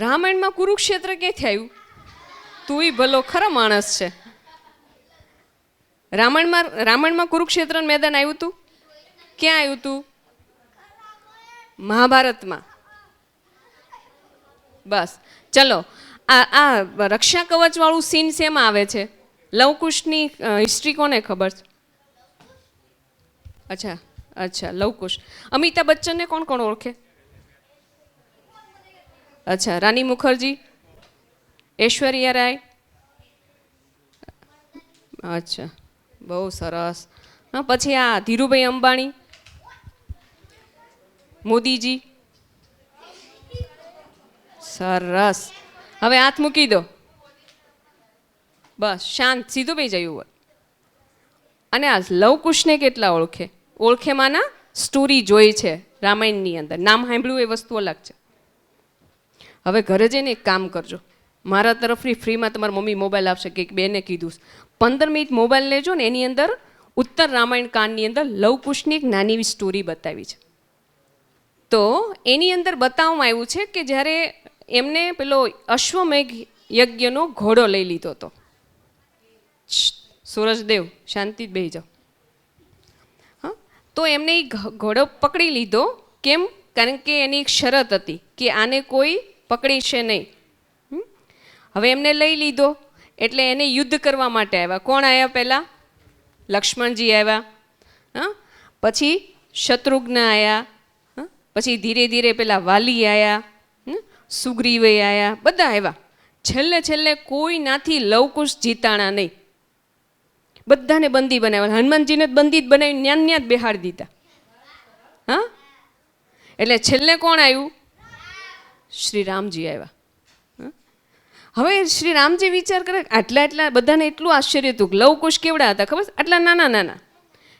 રામાયણમાં કુરુક્ષેત્ર ક્યાંથી આવ્યું? તુંય ભલો ખરો માણસ છે. રામાયણમાં કુરુક્ષેત્રનું મેદાન આવ્યું હતું? ક્યાં આવ્યું હતું? મહાભારતમાં. બસ ચલો, આ રક્ષા કવચ વાળું સીન શેમાં આવે છે? લવકુશની હિસ્ટ્રી કોને ખબર છે? અચ્છા અચ્છા, લવકુશ. અમિતાભ બચ્ચનને કોણ કોણ ઓળખે? અચ્છા, રાની મુખર્જી, ઐશ્વર્યા રાય. અચ્છા, બહુ સરસ. હા, પછી આ ધીરુભાઈ અંબાણી, મોદીજી. સરસ. હવે હાથ મૂકી દો. બસ શાંત, સીધું બે જયું હોય. અને આ લવકુશને કેટલા ઓળખે? ઓળખેમાંના સ્ટોરી જોઈ છે રામાયણની અંદર, નામ સાંભળ્યું એ વસ્તુ અલગ છે. હવે ઘરે જઈને એક કામ કરજો, મારા તરફથી ફ્રીમાં તમારી મમ્મી મોબાઈલ આપશે કે બેને કીધું 15 મિનિટ મોબાઈલ લેજો ને એની અંદર ઉત્તર રામાયણ કાંડની અંદર લવકુશની એક નાની એવી સ્ટોરી બતાવી છે. તો એની અંદર બતાવવામાં આવ્યું છે કે જ્યારે એમને પેલો અશ્વમેઘ યજ્ઞનો ઘોડો લઈ લીધો હતો. સૂરજદેવ શાંતિ બેહી જાઓ. હા, તો એમને એ ઘોડો પકડી લીધો. કેમ? કારણ કે એની એક શરત હતી કે આને કોઈ પકડીશે નહીં. હવે એમને લઈ લીધો એટલે એને યુદ્ધ કરવા માટે આવ્યા. કોણ આવ્યા? પહેલાં લક્ષ્મણજી આવ્યા, હા, પછી શત્રુઘ્ન આવ્યા, હા, પછી ધીરે ધીરે પેલા વાલી આવ્યા, સુગ્રીવે આવ્યા, બધા આવ્યા. છેલ્લે છેલ્લે કોઈનાથી લવકુશ જીતાણા નહીં. બધાને બંદી બનાવ્યા. હનુમાનજીને બંદી જ બનાવી ન્યા જ બેહાડી દીધા. હા, એટલે છેલ્લે કોણ આવ્યું? શ્રી રામજી આવ્યા. હવે શ્રી રામજી વિચાર કરે આટલા બધાને એટલું આશ્ચર્ય હતું કે લવકુશ કેવડા હતા ખબર? આટલા નાના નાના.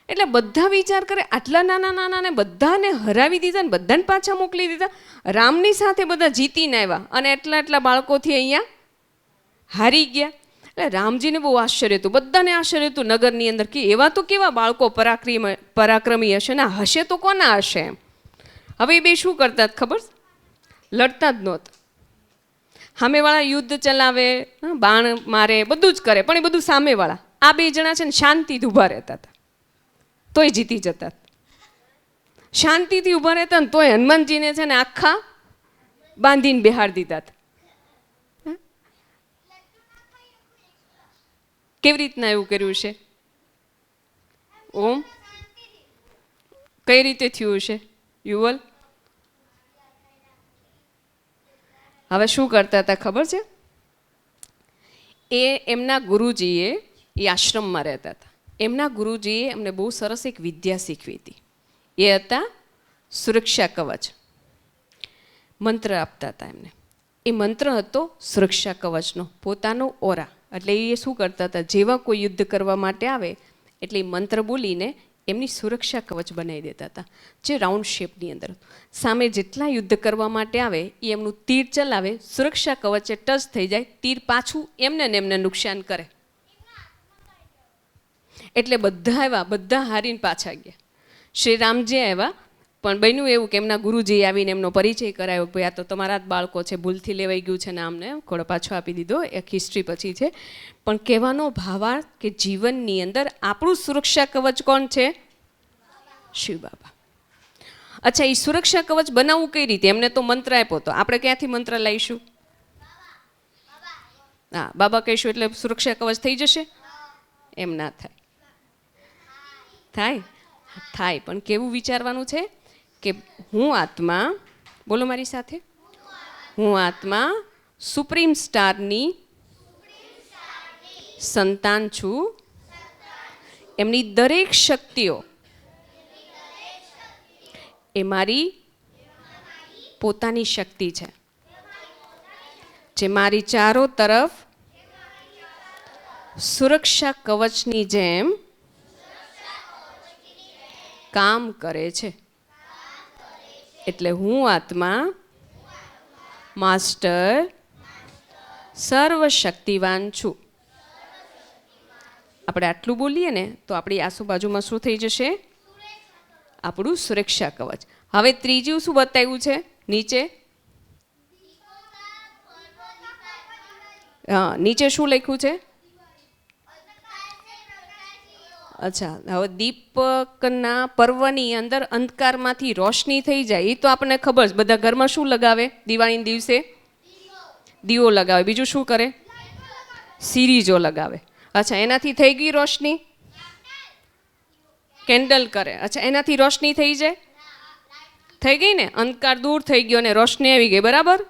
એટલે બધા વિચાર કરે આટલા નાના નાના ને બધાને હરાવી દીધા ને બધાને પાછા મોકલી દીધા. રામની સાથે બધા જીતીને આવ્યા અને એટલા બાળકોથી અહીંયા હારી ગયા. એટલે રામજીને બહુ આશ્ચર્ય હતું, બધાને આશ્ચર્ય હતું નગરની અંદર કે એવા તો કેવા બાળકો પરાક્રમી હશે ને હશે તો કોના હશે એમ. હવે એ બે શું કરતા ખબર? લડતા જ નહોતા. સામેવાળા યુદ્ધ ચલાવે, બાણ મારે, બધું જ કરે, પણ એ બધું સામેવાળા. આ બે જણા છે ને શાંતિથી ઊભા રહેતા હતા તોય જીતી જતા. શાંતિથી ઊભા રહેતા ને તોય હનુમાનજીને છે ને આખા બાંધીને બેહાડી દીધા હતા. કેવી રીતના એવું કર્યું છે? ઓમ, કઈ રીતે થયું છે યુવલ? હવે શું કરતા હતા ખબર છે? એમના ગુરુજીએ એ આશ્રમમાં રહેતા હતા. એમના ગુરુજીએ એમને બહુ સરસ એક વિદ્યા શીખવી હતી. એ હતા સુરક્ષા કવચ. મંત્ર આપતા હતા એમને. એ મંત્ર હતો સુરક્ષા કવચનો, પોતાનો ઓરા. એટલે એ શું કરતા હતા? જેવા કોઈ યુદ્ધ કરવા માટે આવે એટલે એ મંત્ર બોલીને એમની સુરક્ષા કવચ બનાવી દેતા હતા, જે રાઉન્ડ શેપની અંદર. સામે જેટલા યુદ્ધ કરવા માટે આવે એ એમનું તીર ચલાવે, સુરક્ષા કવચે ટચ થઈ જાય, તીર પાછું એમને ને એમને નુકસાન કરે. એટલે બધા આવ્યા, બધા હારીને પાછા ગયા. શ્રી રામજી આવ્યા, પણ બન્યું એવું કે એમના ગુરુજી આવીને એમનો પરિચય કરાયો. ભાઈ આ તો તમારા જ બાળકો છે, ભૂલથી લેવાઈ ગયું છે ને આમને ઘોડો પાછો આપી દીધો. એક હિસ્ટ્રી પછી છે. પણ કહેવાનો ભાવાર્થ કે જીવનની અંદર આપણું સુરક્ષા કવચ કોણ છે? શિવ બાબા. અચ્છા, એ સુરક્ષા કવચ બનાવવું કઈ રીતે? એમને તો મંત્ર આપ્યો તો આપણે ક્યાંથી મંત્ર લઈશું? હા, બાબા કહીશું એટલે સુરક્ષા કવચ થઈ જશે? એમ ના થાય. થાય થાય, પણ કેવું વિચારવાનું છે કે હું આત્મા, બોલો મારી સાથે, હું આત્મા સુપ્રીમ સ્ટારની સંતાન છું. એમની દરેક શક્તિઓ એ મારી પોતાની શક્તિ છે, જે મારી ચારો તરફ સુરક્ષા કવચની જેમ કામ કરે છે. એટલે હું આત્મા માસ્ટર સર્વશક્તિવાન છું. આપણે આટલું બોલીએ ને તો આપણી આજુબાજુમાં શું થઈ જશે? આપણું સુરક્ષા કવચ. હવે ત્રીજું શું બતાવ્યું છે નીચે? હા, નીચે શું લખ્યું છે? અચ્છા, હવે દીપકના પર્વની અંદર અંધકારમાંથી રોશની થઈ જાય એ તો આપણને ખબર છે. બધા ઘરમાં શું લગાવે દિવાળીના દિવસે? દીવો લગાવે. બીજું શું કરે? સિરીજો લગાવે. અચ્છા, એનાથી થઈ ગઈ રોશની? કેન્ડલ કરે. અચ્છા, એનાથી રોશની થઈ જાય? થઈ ગઈ ને? અંધકાર દૂર થઈ ગયો અને રોશની આવી ગઈ. બરાબર?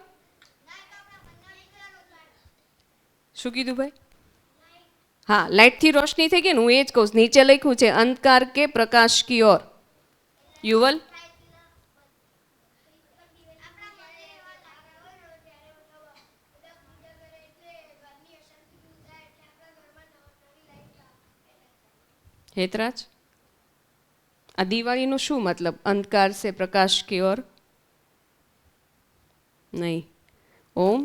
શું કીધું ભાઈ? હા, લાઇટથી રોશની થઈ ગઈ ને. હું એ જ કહું. નીચે લખ્યું છે અંધકાર કે પ્રકાશ કી ઓર. યુવલ? હેતરાજ, આ દિવાળીનું શું મતલબ? અંધકાર સે પ્રકાશ કી ઓર? નહીં. ઓમ?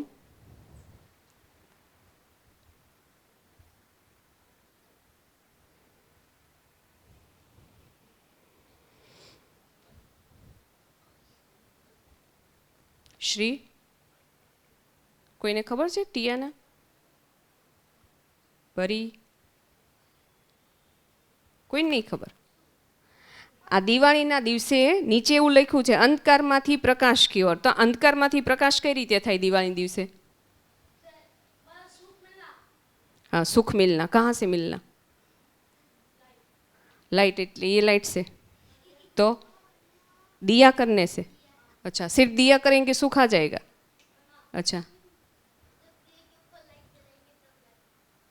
શ્રી? કોઈને ખબર છે? ટિયાના? પરી? કોઈ નહીં ખબર. આ દિવાળીના દિવસે નીચે એવું લખ્યું છે અંધકારમાંથી પ્રકાશ કી ઓર. તો અંધકારમાંથી પ્રકાશ કઈ રીતે થાય દિવાળીના દિવસે? हाँ, सुख मिलना. कहाँ से मिलना? लाइट. એટલે ये लाइट से तो दिया करने से. अच्छा, सिर्फ दिया करेंगे सुख आ जाएगा? अच्छा,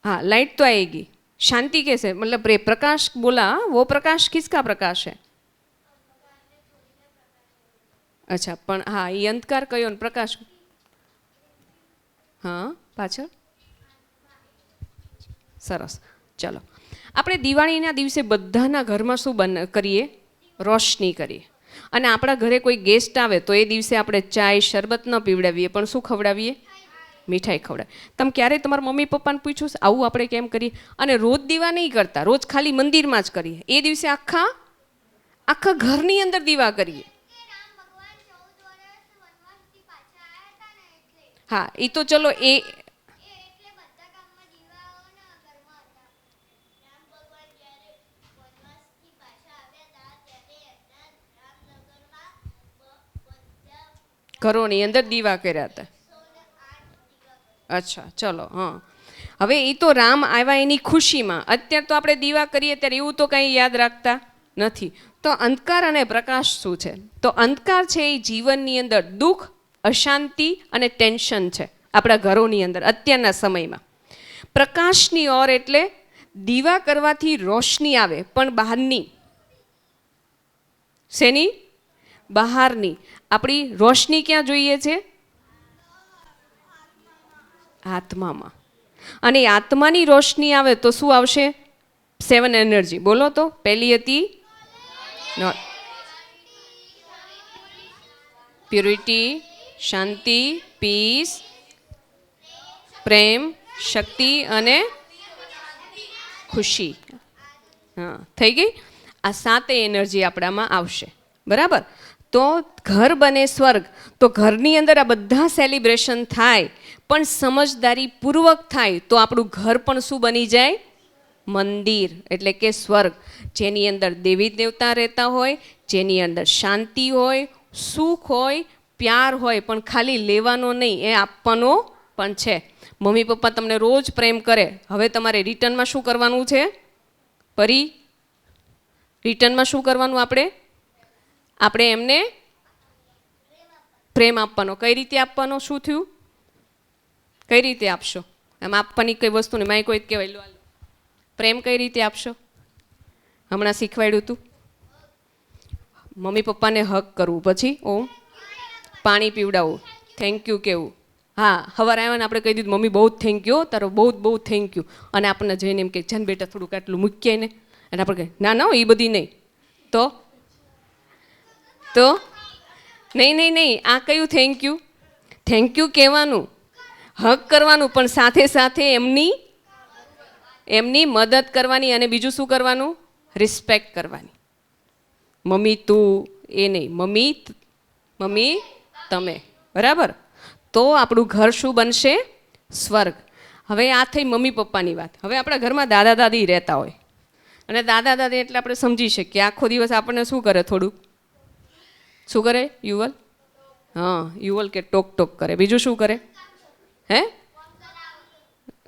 हाँ, लाइट तो आएगी. शांति कैसे? मतलब प्रकाश बोला, वो प्रकाश किसका प्रकाश है? अच्छा, पण हाँ, ये अंधकार कयो ने प्रकाश? हाँ, पाछળ સરસ. ચલો, આપણે દિવાળીના દિવસે બધાના ઘરમાં શું કરીએ? રોશની કરીએ. અને આપણા ઘરે કોઈ ગેસ્ટ આવે તો એ દિવસે આપણે ચાય શરબત ન પીવડાવીએ, પણ શું ખવડાવીએ? મીઠાઈ ખવડાવીએ. તમે ક્યારેય તમારા મમ્મી પપ્પાને પૂછ્યું છે આવું આપણે કેમ કરીએ? અને રોજ દીવા નહીં કરતા, રોજ ખાલી મંદિરમાં જ કરીએ. એ દિવસે આખા ઘરની અંદર દીવા કરીએ. હા, એ તો ચલો એ ઘરોની અંદર દીવા કર્યા હતા. અચ્છા, ચલો. હા, હવે એ તો રામ આવ્યા એની ખુશીમાં. અત્યારે તો આપણે દીવા કરીએ ત્યારે એવું તો કંઈ યાદ રાખતા નથી. તો અંધકાર અને પ્રકાશ શું છે? તો અંધકાર છે એ જીવનની અંદર દુઃખ, અશાંતિ અને ટેન્શન છે આપણા ઘરોની અંદર અત્યારના સમયમાં. પ્રકાશની ઓર એટલે દીવા કરવાથી રોશની આવે, પણ બહારની. શેની? બહારની. આપણી રોશની ક્યાં જોઈએ છે? આત્મામાં. અને આત્માની રોશની આવે તો શું આવશે? 7 એનર્જી. બોલો તો. પહેલી હતી પ્યુરિટી, શાંતિ, પીસ, પ્રેમ, શક્તિ અને ખુશી. હા, થઈ ગઈ. આ 7 એનર્જી આપણામાં આવશે. બરાબર? તો ઘર બને સ્વર્ગ. તો ઘરની અંદર આ બધા સેલિબ્રેશન થાય, પણ સમજદારીપૂર્વક થાય તો આપણું ઘર પણ શું બની જાય? મંદિર, એટલે કે સ્વર્ગ. જેની અંદર દેવી દેવતા રહેતા હોય, જેની અંદર શાંતિ હોય, સુખ હોય, પ્યાર હોય, પણ ખાલી લેવાનો નહીં, એ આપવાનો પણ છે. મમ્મી પપ્પા તમને રોજ પ્રેમ કરે, હવે તમારે રિટર્નમાં શું કરવાનું છે? પરી, રિટર્નમાં શું કરવાનું? આપણે એમને પ્રેમ આપવાનો. કઈ રીતે આપવાનો? શું થયું? કઈ રીતે આપશો? આમ આપવાની કઈ વસ્તુ નહીં, માય કોઈ જ કહેવાય લો હાલો. પ્રેમ કઈ રીતે આપશો? હમણાં શીખવાડ્યું હતું. મમ્મી પપ્પાને હક કરવું, પછી ઓમ પાણી પીવડાવવું, થેન્ક યુ કહેવું. હા, સવારે આવ્યા ને આપણે કહી દીધું મમ્મી બહુ જ થેન્ક યુ, તારો બહુ બહુ થેન્ક યુ. અને આપણને જઈને એમ કે જાન બેટા થોડુંક આટલું મૂકીએ ને, અને આપણે કહે ના ના એ બધી નહીં. તો નહીં નહીં નહીં, આ કયું થેન્ક યુ? થેન્ક યુ કહેવાનું, હક કરવાનું, પણ સાથે સાથે એમની મદદ કરવાની. અને બીજું શું કરવાનું? રિસ્પેક્ટ કરવાની. મમ્મી તું એ નહીં, મમ્મી તમે, બરાબર? તો આપણું ઘર શું બનશે? સ્વર્ગ. હવે આ થઈ મમ્મી પપ્પાની વાત. હવે આપણા ઘરમાં દાદા દાદી રહેતા હોય, અને દાદા દાદી એટલે આપણે સમજી શકીએ આખો દિવસ આપણને શું કરે? થોડુંક શું કરે યુવલ? હા, યુવલ કે ટોક ટોક કરે. બીજું શું કરે? હે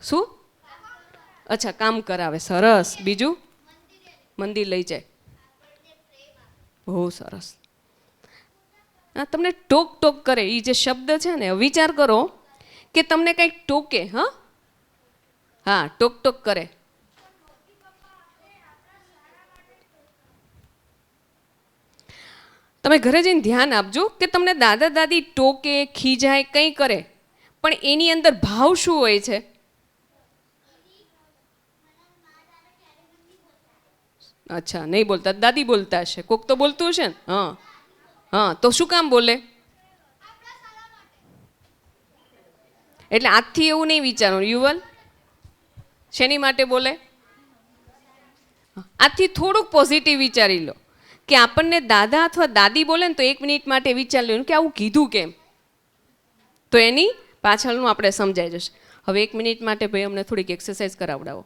શું? અચ્છા, કામ કરાવે. સરસ. બીજું? મંદિર લઈ જાય. બહુ સરસ. હા, તમને ટોક ટોક કરે એ જે શબ્દ છે ને, વિચાર કરો કે તમને કંઈક ટોકે. હા, ટોક ટોક કરે. તમે ઘરે જઈને ધ્યાન આપજો કે તમને દાદા દાદી ટોકે, ખીજાય, કંઈ કરે, પણ એની અંદર ભાવ શું હોય છે? અચ્છા, નહીં બોલતા, દાદી બોલતા હશે, કોક તો બોલતું હશે ને. હા હા, તો શું કામ બોલે? એટલે આજથી એવું નહીં વિચારવાનું યુવલ, શેની માટે બોલે? આજથી થોડુંક પોઝિટિવ વિચારી લો કે આપણને દાદા અથવા દાદી બોલે ને તો 1 મિનિટ માટે વિચારી લો કે આવું કીધું કેમ, તો એની પાછળનું આપણે સમજાઈ જશે. હવે 1 મિનિટ માટે ભાઈ અમને થોડીક એક્સરસાઇઝ કરાવડાવો.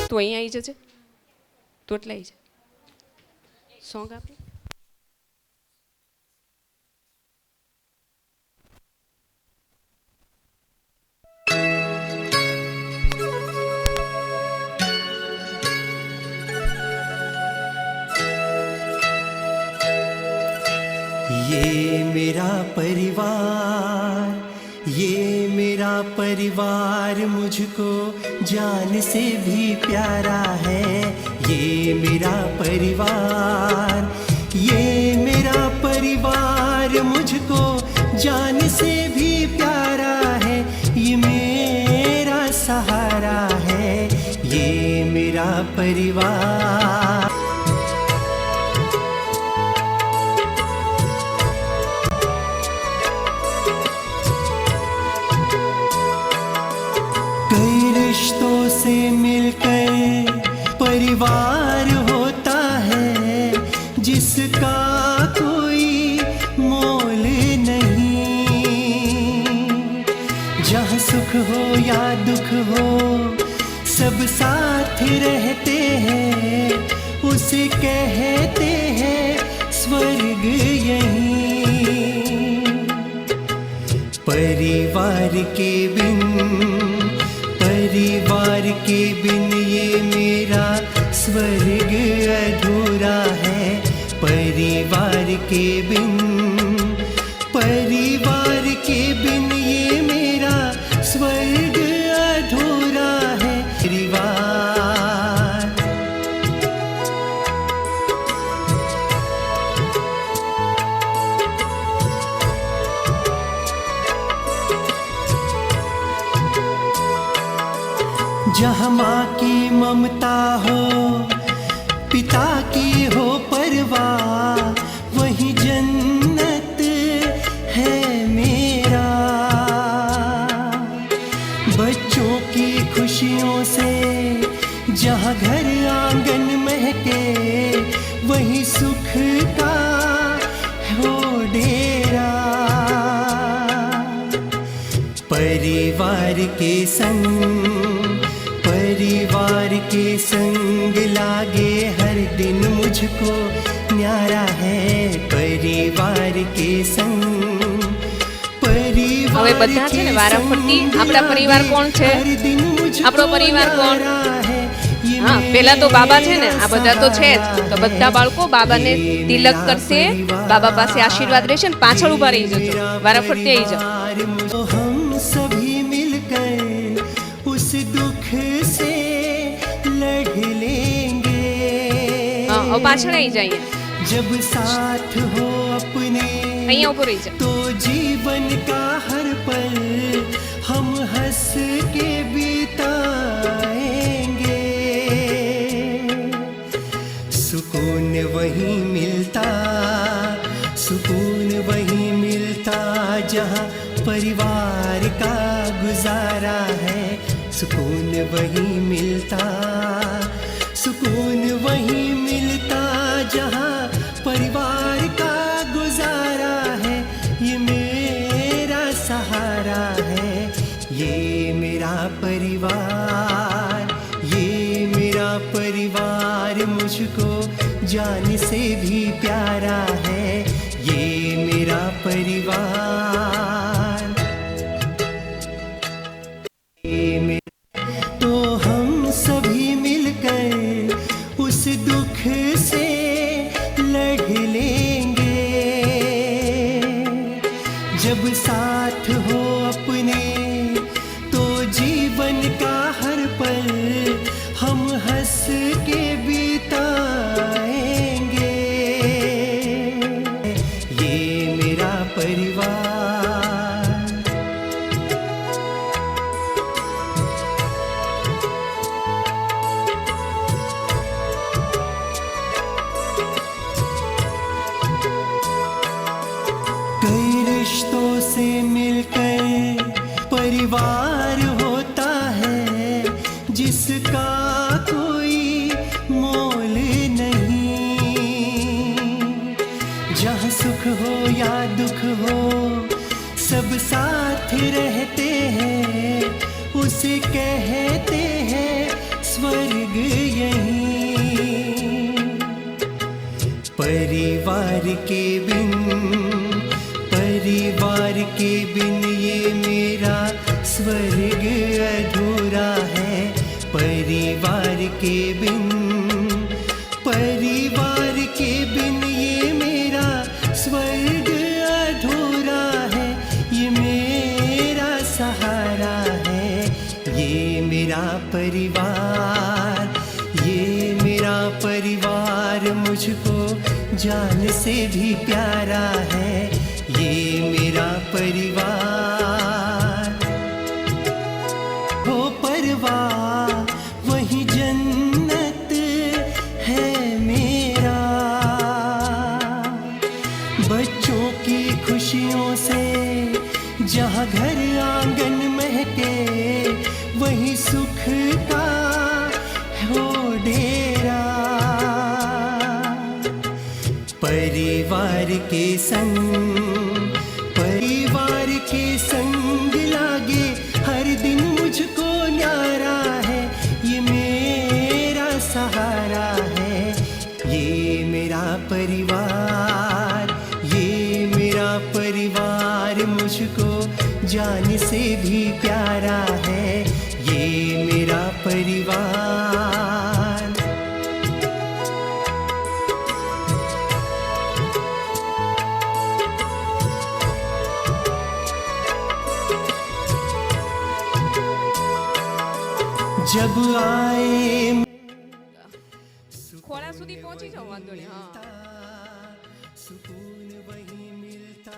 તું અહીંયા આવી જજે, તું એટલે આવી જા. સોંગ આપે. ये मेरा परिवार, ये मेरा परिवार मुझको जान से भी प्यारा है। ये मेरा परिवार, ये मेरा परिवार मुझको जान से भी प्यारा है। ये मेरा सहारा है, ये मेरा परिवार। कई रिश्तों से मिलकर परिवार होता है, जिसका कोई मोल नहीं। जहाँ सुख हो या दुख हो सब साथ रहते हैं, उसे कहते हैं स्वर्ग यहीं। परिवार के बिन, परिवार के बिन ये मेरा स्वर्ग अधूरा है। परिवार के बिन, परिवार के बिन ये मेरा स्वर्ग अधूरा है। परिवार जहाँ माँ की ममता हो, पिता की हो परवाह, वही जन्नत है मेरा। बच्चों की खुशियों से जहाँ घर आंगन महके, वही सुख का हो डेरा। परिवार के संग, परिवार के संग लागे हर दिन मुझको न्यारा है। परिवार के संग, परिवार હવે બધા છે ને વારાફરતી આપણા પરિવાર કોણ છે, આપણો પરિવાર કોણ? હા, પેલા તો બાબા છે ને, આ બધા તો છે જ. તો બધા બાળકો બાબાને તિલક કરશે, બાબા પાસે આશીર્વાદ રહેશે ને પાછળ ઊભા રહી જજો, વારાફરતી આવી જાઓ. हम सभी मिलकर उस दुख से लड़ लेंगे। હા, હવે પાછળ આવી જાય. जब साथ हो अपने અહીંયા ઊભો રહી જાય. तो जीवन का हर पल हम हंस के बिताएंगे। सुकून वहीं मिलता, सुकून वहीं मिलता जहाँ परिवार का गुजारा है। सुकून वहीं मिलता, सुकून वहीं मिलता जहाँ परिवार का गुजारा है। ये मेरा सहारा है, ये मेरा परिवार, ये मेरा परिवार मुझको जान से भी प्यारा है। ये मेरा परिवार, ये मेरा। तो हम सभी मिलकर उस दुख से लड़ लेंगे। जब साथ हो अपने तो जीवन का हर पल हम हंस के बिताएंगे। ये मेरा परिवार, कई रिश्तों से मिलकर परिवार होता है, जिसका कोई मोल नहीं। जहाँ सुख हो या दुख हो सब साथ रहते हैं, उसे कहते हैं स्वर्ग यहीं। परिवार के बिन, परिवार के बिन ये मेरा स्वर्ग अधूरा है। परिवार के बिन, परिवार के बिन ये मेरा स्वर्ग परिवार मुझको जान से भी प्यारा है, ये मेरा परिवार। हो परिवार वही जन्नत है मेरा, बच्चों की खुशियों से जहाँ घर आंगन महके, वही सुख का हो डेरा। परिवार के संग लागे हर दिन मुझको न्यारा है, ये मेरा सहारा है, ये मेरा परिवार, ये मेरा परिवार मुझको जान से भी प्यारा है, ये मेरा परिवार। जब आए ખોળા સુધી પહોંચી જાઓ, વાંધો નહીં. હા, सुकून वही मिलता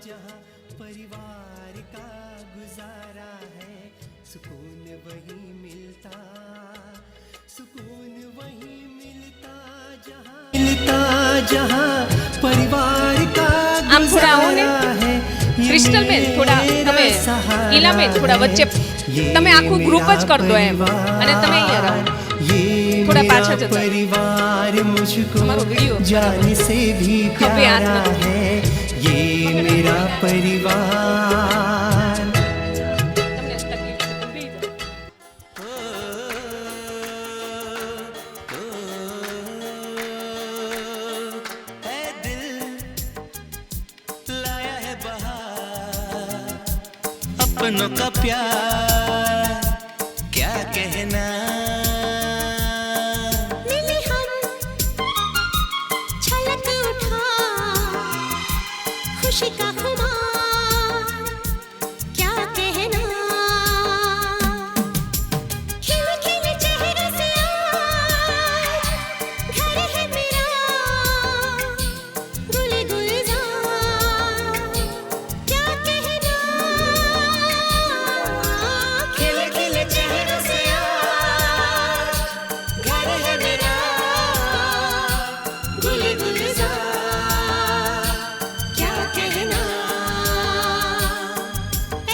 जहाँ परिवार का गुजारा है, सुकून वही मिलता, सुकून वही मिलता जहाँ परिवार का આમ થોડા આવો ને गुजारा है, ये ક્રિસ્ટલ બેન, થોડા તમે मेरा सहारा ઈલાબેન થોડા વચ્ચે તમે આખું ગ્રુપ જ કર દો એમ, અને તમે અહીંયા રહો. थोड़ा पाछा जता परिवार मुझको हमारा वीडियो जान से भी खबे हाथ प्यारा मत है, ये मेरा परिवार। તમને તકલીફ છે, ઊભી જાઓ. है दिल लाया है बहार, अपनों का प्यार क्या कहना। मिले हम छलक उठा खुशी का खुमार, क्या कहना। खिले खिले चेहरे से आज घर है मेरा, गुले गुलजार क्या कहना। खिले खिले चेहरे से आज घर है मेरा, गुले गुलजार क्या कहना।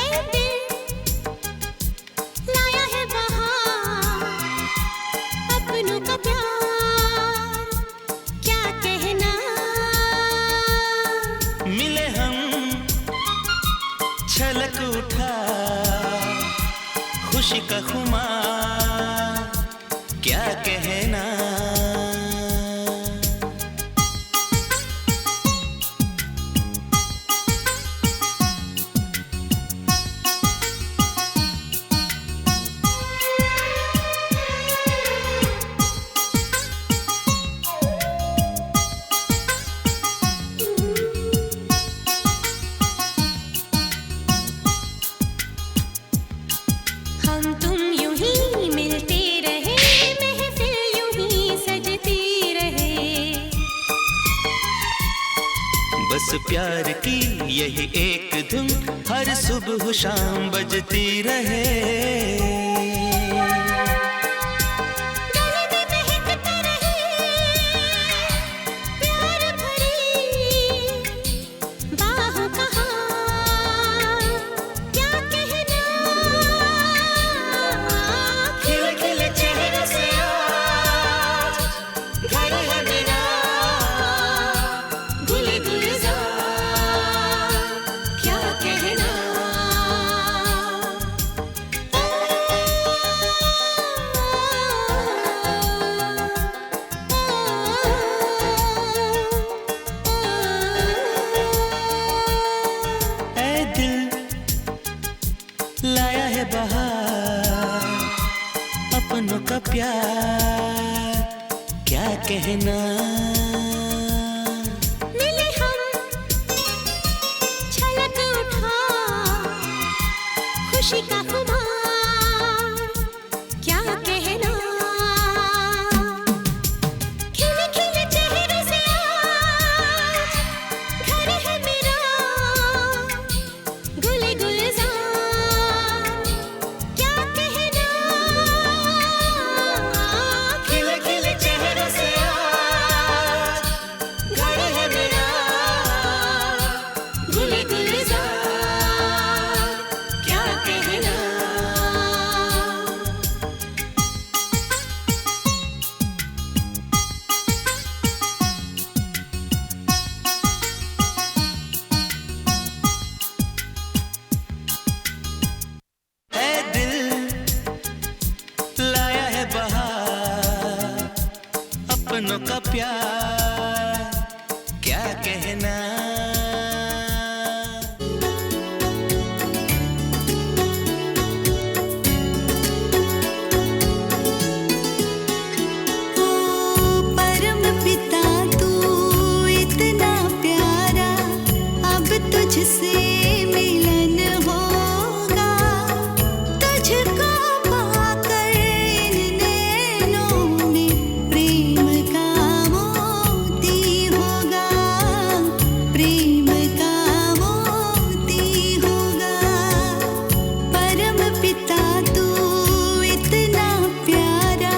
ए दिल लाया है बहार, अपनों का प्यार क्या कहना। मिले हम छलक उठा खुशी का खुमार क्या कहना। हम तुम यूं ही मिलते रहे, महफिल यूं ही सजती रहे। बस प्यार की यही एक धुन हर सुबह शाम बजती रहे। गले में महकता रहे प्यार भरी बाहों का हार क्या कहना। खिले खिले चेहरे से आज घर है मेरा, गुले गुलजार क्या कहना। ऐ दिल लाया है बहार, अपनों का प्यार क्या कहना। मिले हम छलक उठा खुशी का खुमार क्या कहना। क्या कहना। परम पिता तू इतना प्यारा, अब तुझसे मिलन होगा। तुझको पाकर इन नैनों में प्रेम का मोती होगा, प्रेम का मोती होगा। परम पिता तू इतना प्यारा,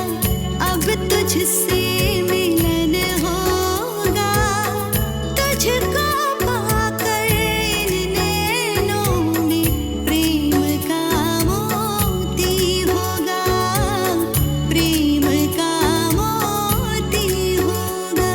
अब तुझसे मिलन होगा। तुझको पाकर इन नैनों में प्रेम का मोती होगा, प्रेम का मोती होगा।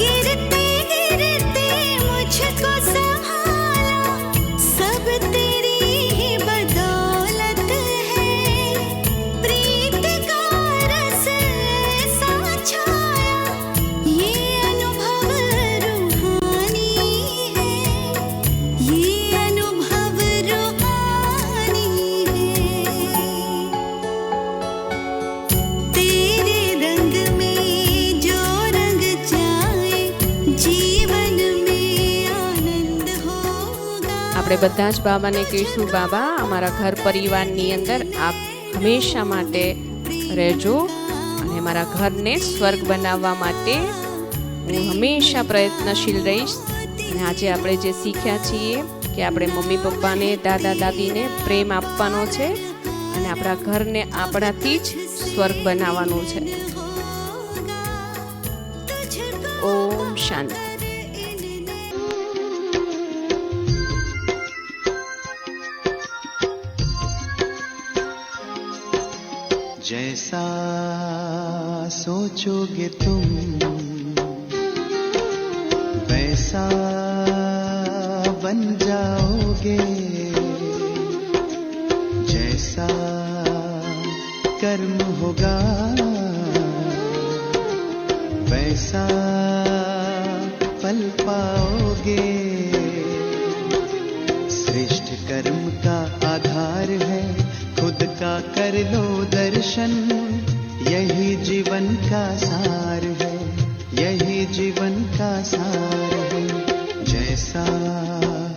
गिरते गिरते मुझको संभाला, सब तेरी ही बदौलत है। प्रीत का रस ऐसा छाया, ये अनुभव रूहानी है, ये अनुभव रूहानी है। तेरे रंग में जो रंग जाए, जीवन में आनंद होगा। આપણે બધા જ બાબાને કહીશું, બાબા અમારા ઘર પરિવારની અંદર આપ હંમેશા માટે રહેજો અને મારા ઘરને સ્વર્ગ બનાવવા માટે હું હંમેશા પ્રયત્નશીલ રહીશ. અને આજે આપણે જે શીખ્યા છીએ કે આપણે મમ્મી પપ્પાને દાદા દાદીને પ્રેમ આપવાનો છે અને આપણા ઘરને આપણાથી જ સ્વર્ગ બનાવવાનું છે. ઓમ શાંતિ. जैसा सोचोगे तुम वैसा बन जाओगे, जैसा कर्म होगा वैसा फल पाओगे। श्रेष्ठ कर्म का आधार है खुद का कर लो दर्शन, यही जीवन का सार है, यही जीवन का सार है। जैसा